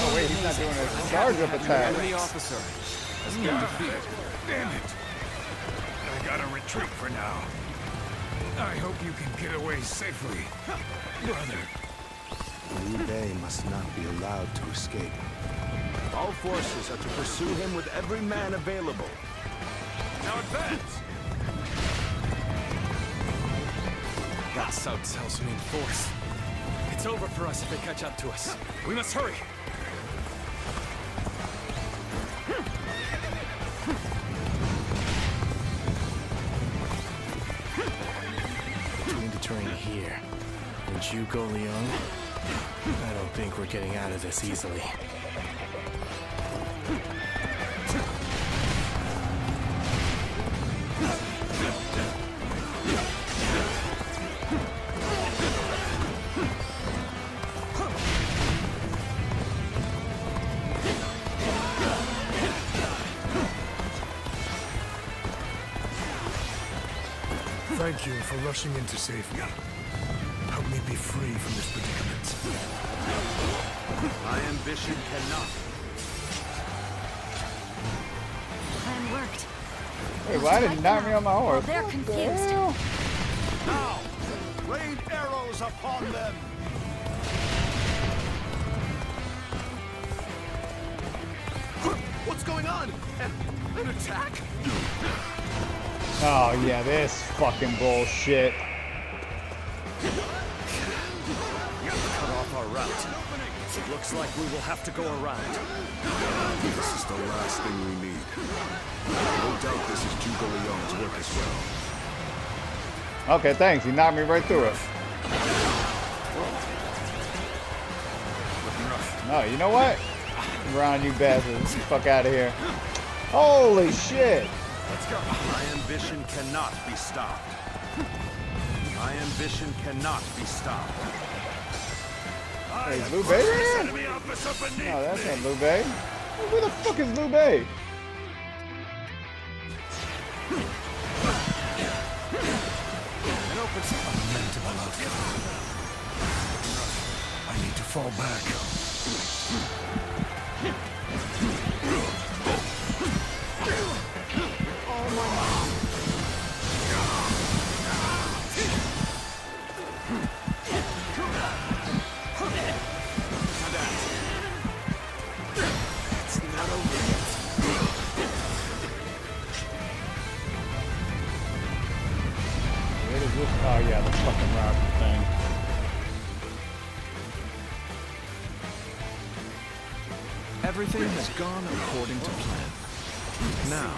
A: Oh, wait, he's not doing a charge-up attack.
J: Enemy officer has been defeated.
M: Damn it! I gotta retreat for now. I hope you can get away safely, brother.
L: Liu Bei must not be allowed to escape.
G: All forces are to pursue him with every man available.
J: Now advance! That's Cao Cao's main force. It's over for us if they catch up to us. We must hurry!
I: Zhuge Liang? I don't think we're getting out of this easily.
L: Thank you for rushing in to save me. Help me be free from this predicament.
G: My ambition cannot.
K: Plan worked.
A: Hey, why did you knock me on my horse?
K: They're
A: What the
K: confused.
A: hell?
G: Now, rain arrows upon them.
J: What's going on? An attack?
A: Oh yeah, this fucking bullshit.
B: Cut off our route. It looks like we will have to go around.
E: This is the last thing we need. No doubt this is Zhuge Liang's work as well.
A: Okay, thanks. You knocked me right through it. No, you know what? Ron, you bastards. Get the fuck out of here. Holy shit.
G: Let's go. My ambition cannot be stopped. My ambition cannot be stopped.
A: Hey, is Liu Bei here? No, that's not Liu Bei. Where the fuck is Liu Bei?
L: Lamentable outcome. I need to fall back.
A: Where is this? Oh yeah, the fucking rocket thing.
N: Everything has gone according to plan. Now,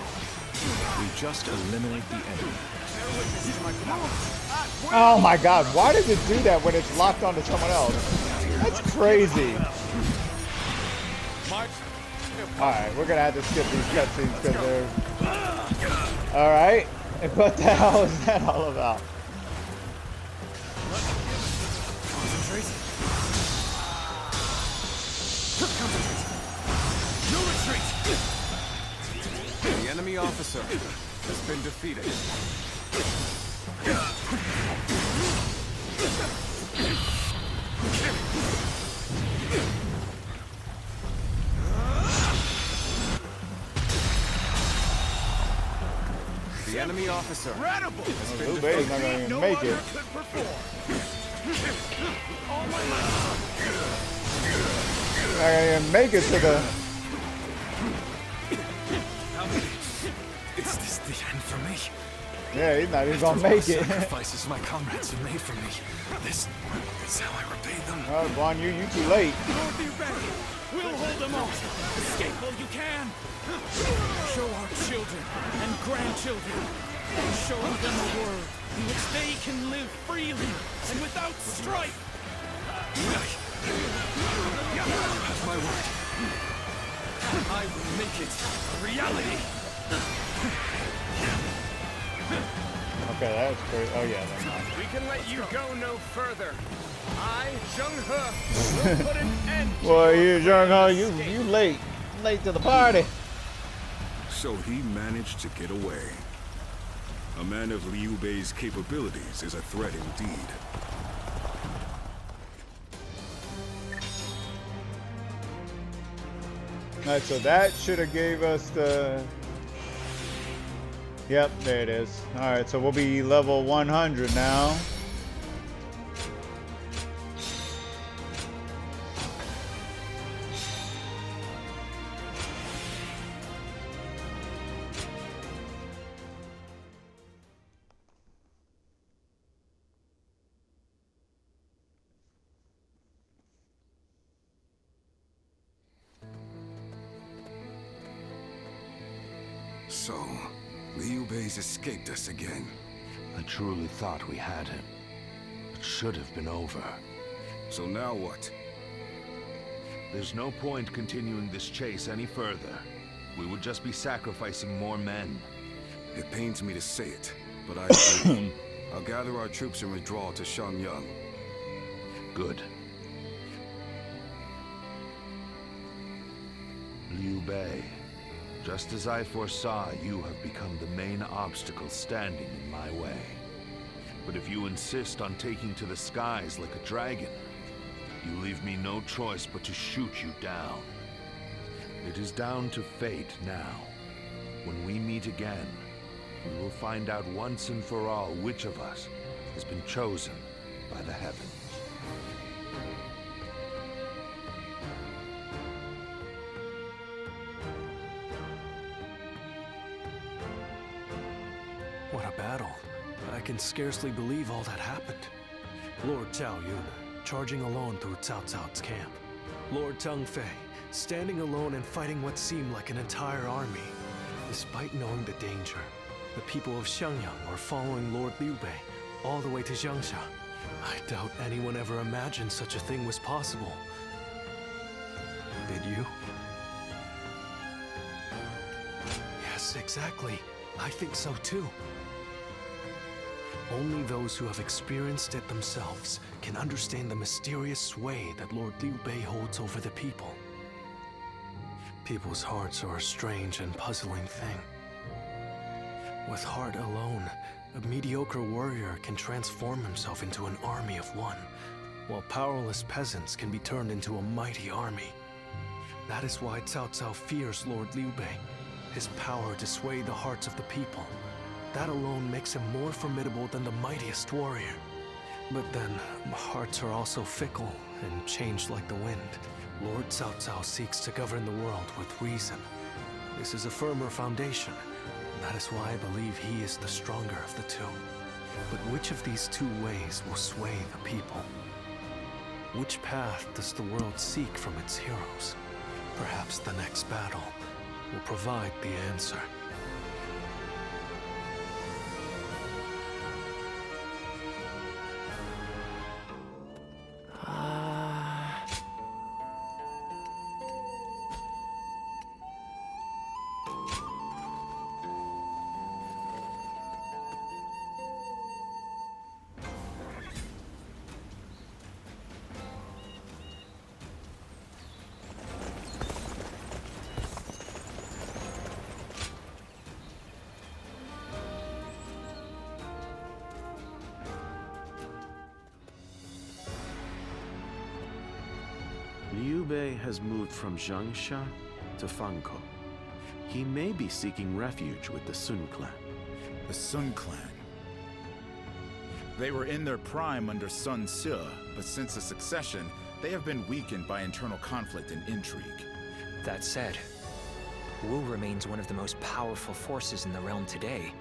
N: we just eliminate the enemy.
A: Oh my god, why does it do that when it's locked onto someone else? That's crazy. Alright, we're gonna have to skip these cutscenes because they're... Alright, what the hell is that all about?
J: The enemy officer has been defeated. The enemy officer has been
A: Liu Bei's not gonna even make it. Not gonna even make it to the...
N: Is this the end for me?
A: Yeah, he's not even gonna make it.
N: Sacrifices my comrades have made for me. This is how I repay them.
A: Oh, Guan Yu, you too late.
J: We'll be ready. We'll hold them off. Escape while you can. Show our children and grandchildren. Show them a world in which they can live freely and without strife.
N: Have my word.
J: I will make it a reality.
A: Okay, that's great. Oh yeah, never mind.
J: We can let you go no further. I, Zheng He, will put an end to
A: Boy,
J: your
A: you Zheng He, you late to the party.
E: So he managed to get away. A man of Liu Bei's capabilities is a threat indeed.
A: Alright, so that should have gave us the... Yep, there it is. Alright, so we'll be level 100 now.
E: So, Liu Bei's escaped us again.
G: I truly thought we had him. It should have been over.
E: So now what?
G: There's no point continuing this chase any further. We would just be sacrificing more men.
E: It pains me to say it, but I agree. I'll gather our troops and withdraw to Shenyang.
G: Good. Liu Bei, just as I foresaw, you have become the main obstacle standing in my way. But if you insist on taking to the skies like a dragon, you leave me no choice but to shoot you down. It is down to fate now. When we meet again, we will find out once and for all which of us has been chosen by the heavens.
D: What a battle. I can scarcely believe all that happened. Lord Zhao Yun, charging alone through Cao Cao's camp. Lord Teng Fei, standing alone and fighting what seemed like an entire army. Despite knowing the danger, the people of Shenyang were following Lord Liu Bei all the way to Jiangxia. I doubt anyone ever imagined such a thing was possible. Did you? Yes, exactly. I think so too. Only those who have experienced it themselves can understand the mysterious sway that Lord Liu Bei holds over the people. People's hearts are a strange and puzzling thing. With heart alone, a mediocre warrior can transform himself into an army of one, while powerless peasants can be turned into a mighty army. That is why Cao Cao fears Lord Liu Bei, his power to sway the hearts of the people. That alone makes him more formidable than the mightiest warrior. But then, hearts are also fickle and change like the wind. Lord Cao Cao seeks to govern the world with reason. This is a firmer foundation. That is why I believe he is the stronger of the two. But which of these two ways will sway the people? Which path does the world seek from its heroes? Perhaps the next battle will provide the answer.
H: Liu Bei has moved from Jiangxia to Fangkou. He may be seeking refuge with the Sun clan.
O: The Sun clan. They were in their prime under Sun Ce, but since the succession, they have been weakened by internal conflict and intrigue.
F: That said, Wu remains one of the most powerful forces in the realm today.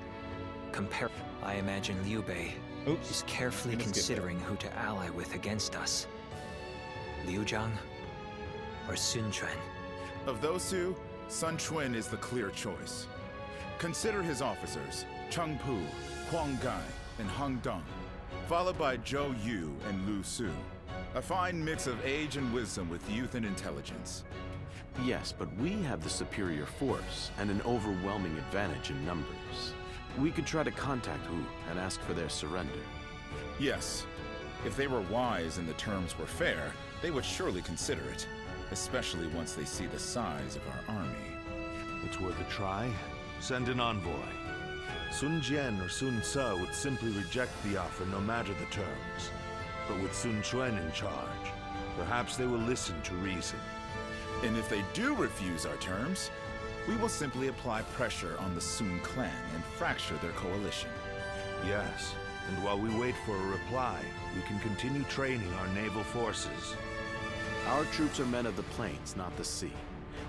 F: I imagine Liu Bei is carefully considering who to ally with against us. Liu Zhang or Sun Quan?
O: Of those two, Sun Quan is the clear choice. Consider his officers, Cheng Pu, Huang Gai, and Heng Dong, followed by Zhou Yu and Lu Su. A fine mix of age and wisdom with youth and intelligence.
H: Yes, but we have the superior force and an overwhelming advantage in numbers. We could try to contact Wu and ask for their surrender.
O: Yes. If they were wise and the terms were fair, they would surely consider it, especially once they see the size of our army.
G: It's worth a try. Send an envoy. Sun Jian or Sun Ce would simply reject the offer no matter the terms. But with Sun Quan in charge, perhaps they will listen to reason.
O: And if they do refuse our terms, we will simply apply pressure on the Sun clan and fracture their coalition.
G: Yes, and while we wait for a reply, we can continue training our naval forces.
H: Our troops are men of the plains, not the sea.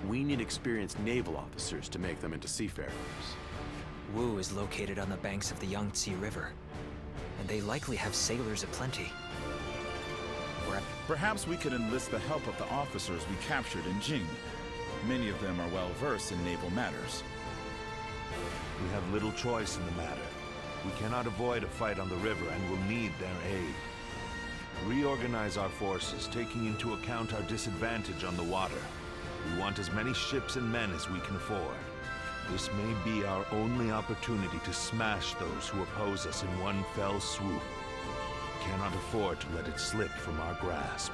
H: We need experienced naval officers to make them into seafarers.
F: Wu is located on the banks of the Yangtze River, and they likely have sailors aplenty.
O: Perhaps we could enlist the help of the officers we captured in Jing. Many of them are well versed in naval matters.
G: We have little choice in the matter. We cannot avoid a fight on the river and will need their aid. Reorganize our forces, taking into account our disadvantage on the water. We want as many ships and men as we can afford. This may be our only opportunity to smash those who oppose us in one fell swoop. We cannot afford to let it slip from our grasp.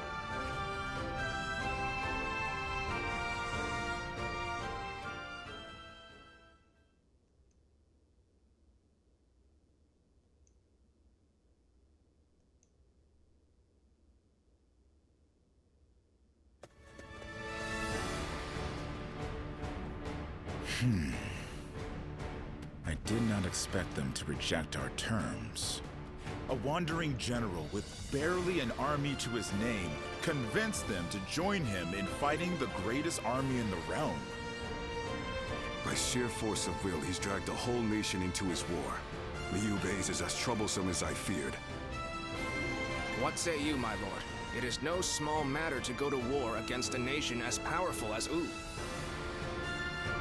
O: I did not expect them to reject our terms. A wandering general with barely an army to his name convinced them to join him in fighting the greatest army in the realm.
E: By sheer force of will, he's dragged the whole nation into his war. Liu Bei's is as troublesome as I feared.
F: What say you, my lord? It is no small matter to go to war against a nation as powerful as Wu.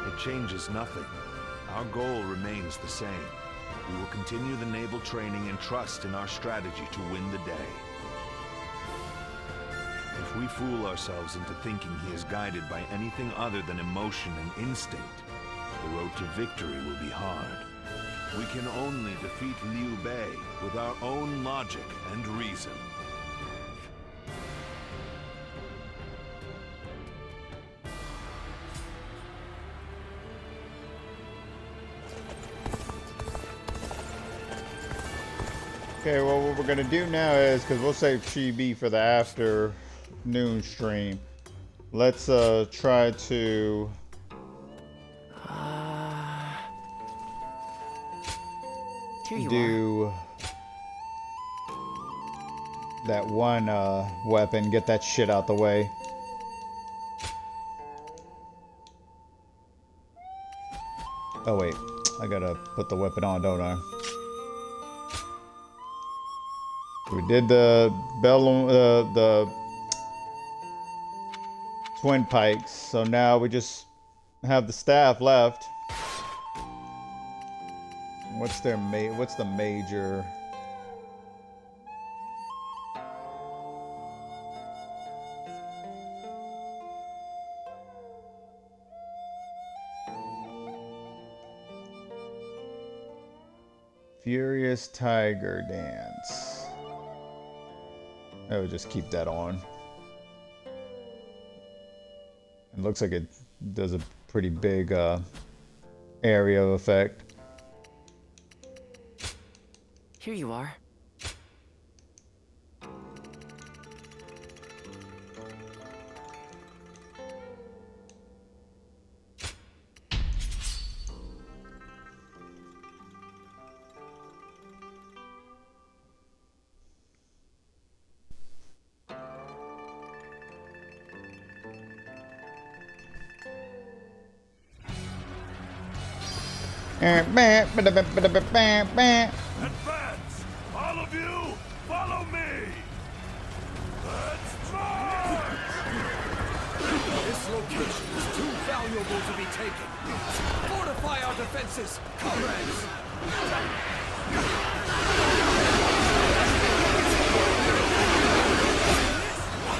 G: It changes nothing. Our goal remains the same. We will continue the naval training and trust in our strategy to win the day. If we fool ourselves into thinking he is guided by anything other than emotion and instinct, the road to victory will be hard. We can only defeat Liu Bei with our own logic and reason.
A: Okay, well, what we're gonna do now is, because we'll save Chibi for the afternoon stream, let's try to do that one weapon, get that shit out the way. Oh wait, I gotta put the weapon on, don't I? We did the the twin pikes, so now we just have the staff left. What's their what's the major? Furious Tiger Dance. I would just keep that on. It looks like it does a pretty big area of effect.
C: Here you are.
G: Advance! All of you, follow me! Let's march!
J: This location is too valuable to be taken. Fortify our defenses, comrades!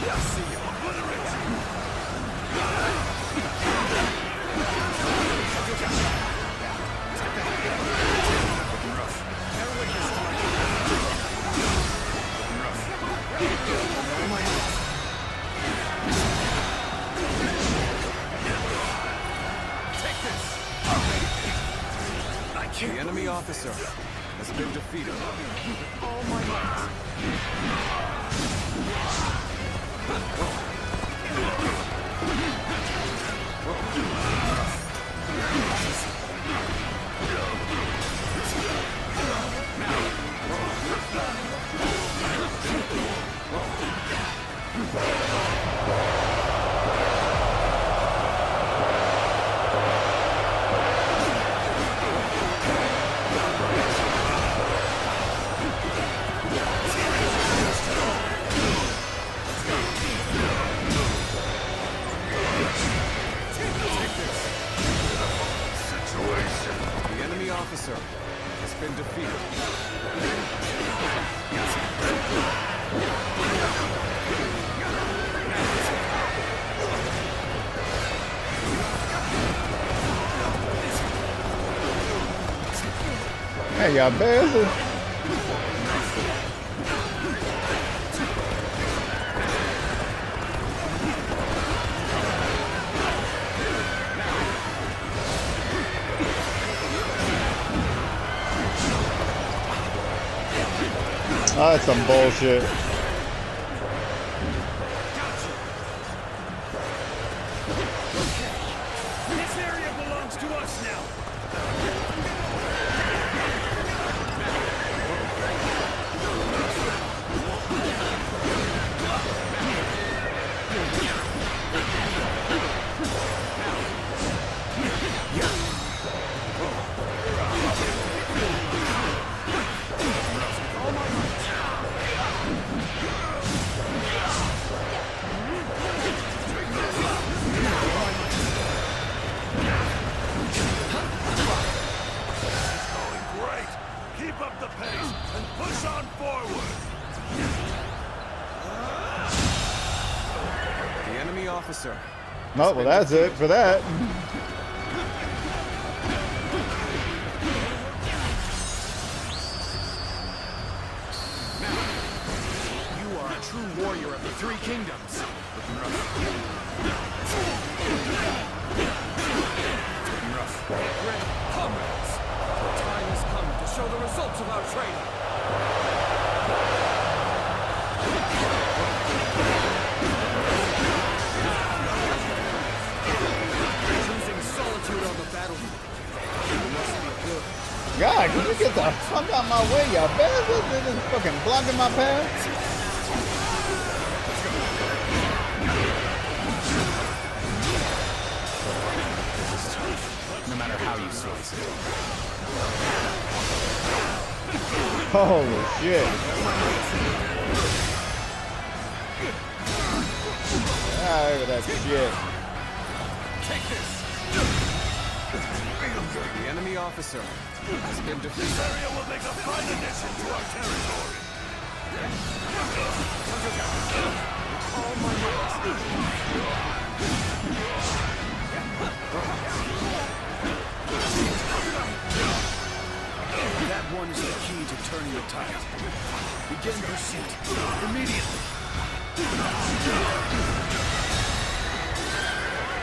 J: I see you. Obliterate you!
F: The enemy officer has been defeated.
J: All my might.
F: Officer has been defeated.
A: Hey, y'all busy? Oh, that's some bullshit.
J: This area belongs to us now.
L: Keep up the pace and push on forward.
D: The enemy officer.
A: Oh, well, that's it for that.
J: You are a true warrior of the Three Kingdoms. Looking rough. Looking rough. Great comrades, the time has come to show the results of our training. Choosing solitude on the battlefield. You must be good.
A: God, can you get the fuck out my way, y'all bastards? They're just fucking blocking my path.
J: No matter how you slice it.
A: Holy shit. Ah, look at that shit.
J: Take this.
D: The enemy officer has been defeated.
L: This area will make a fine addition to our territory.
J: All my That one is the key to turning the tide. Begin pursuit immediately.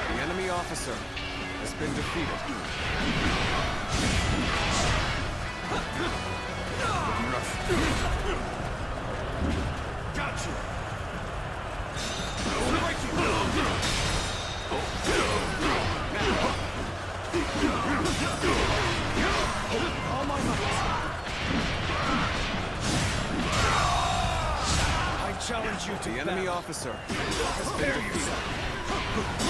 D: The enemy officer has been defeated.
J: Looking rough.
L: Got you.
J: All my might. I challenge you to
D: The enemy officer has been defeated.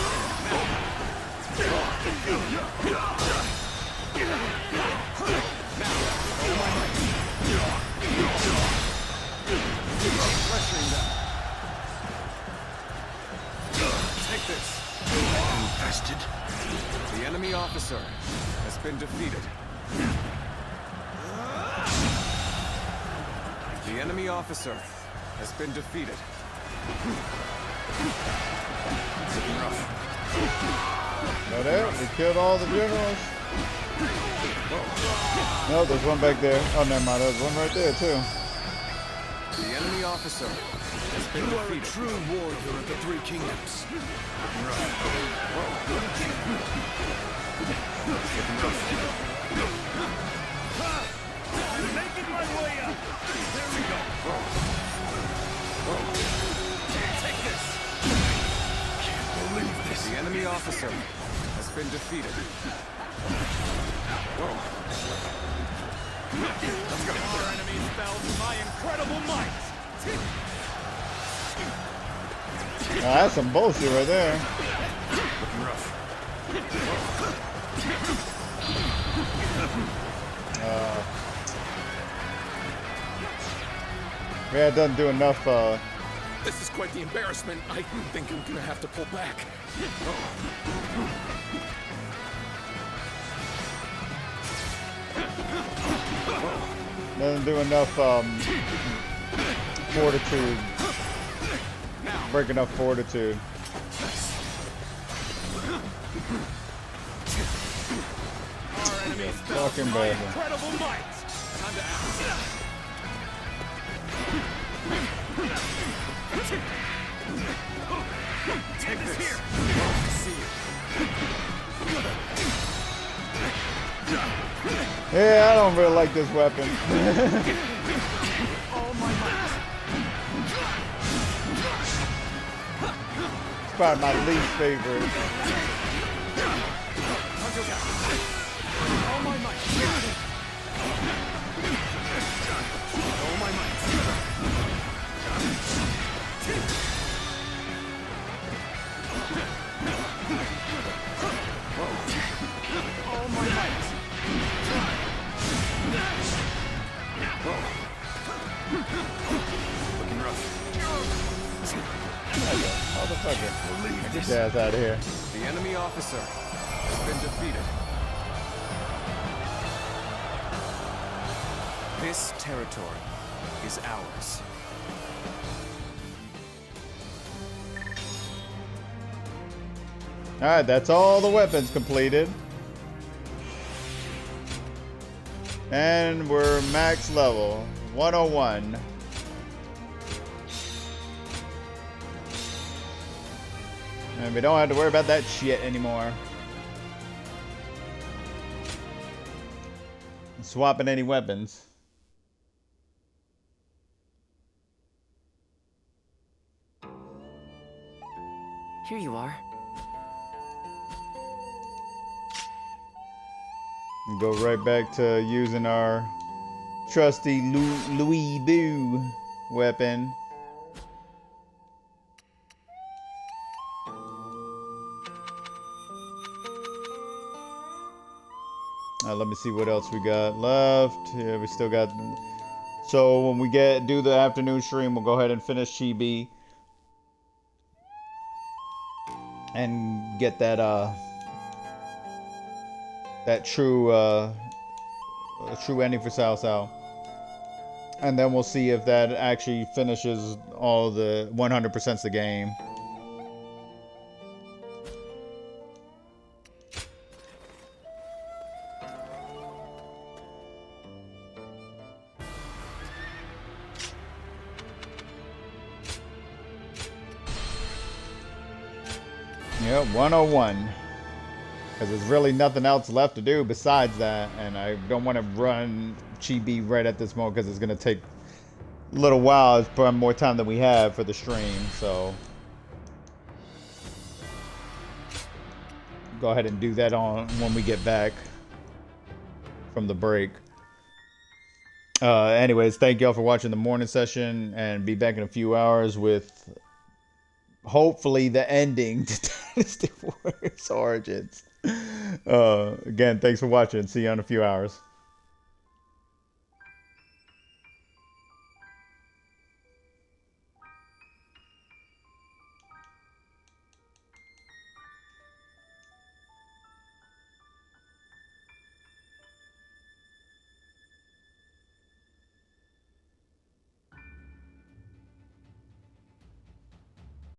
J: Pressuring them. Take this.
L: Infested.
D: The enemy officer has been defeated. The enemy officer has been defeated.
A: That it? We killed all the generals? No, there's one back there. Oh, never mind. There's one right there, too.
D: The enemy officer has been
J: You are a
D: defeated.
J: true warrior of the Three Kingdoms.
L: Making my way up. There we go.
J: Take this.
L: Can't believe this.
D: The enemy officer has been defeated.
J: Let's go. Our enemies fell to my incredible might.
A: That's some bullshit right there.
J: Looking rough.
A: Yeah, it doesn't do enough,
J: This is quite the embarrassment. I think I'm gonna have to pull back.
A: doesn't do enough, fortitude. Breaking up fortitude.
J: Our enemies fell
A: Fucking
J: to my
A: bad.
J: incredible might. Time to act. Take this here. See you.
A: Yeah, I don't really like this weapon.
J: All my might.
A: It's probably my least favorite.
J: All my might. All my might. All my might.
F: Looking rough.
A: Motherfucker. Get your ass out of here.
F: The enemy officer has been defeated. This territory is ours.
A: Alright, that's all the weapons completed. And we're max level 101. And we don't have to worry about that shit anymore. Swapping any weapons.
C: Here you are.
A: And go right back to using our trusty Louis Boo weapon. Let me see what else we got left. Yeah, we still got. So when we do the afternoon stream, we'll go ahead and finish Chibi and get that true ending for Cao Cao. And then we'll see if that actually finishes all the 100% the game. Yep, 101. Because there's really nothing else left to do besides that. And I don't want to run Chibi right at this moment because it's going to take a little while. It's probably more time than we have for the stream. So go ahead and do that when we get back from the break. Anyways, thank y'all for watching the morning session. And be back in a few hours with hopefully the ending to Dynasty Warriors Origins. Again, thanks for watching. See you in a few hours.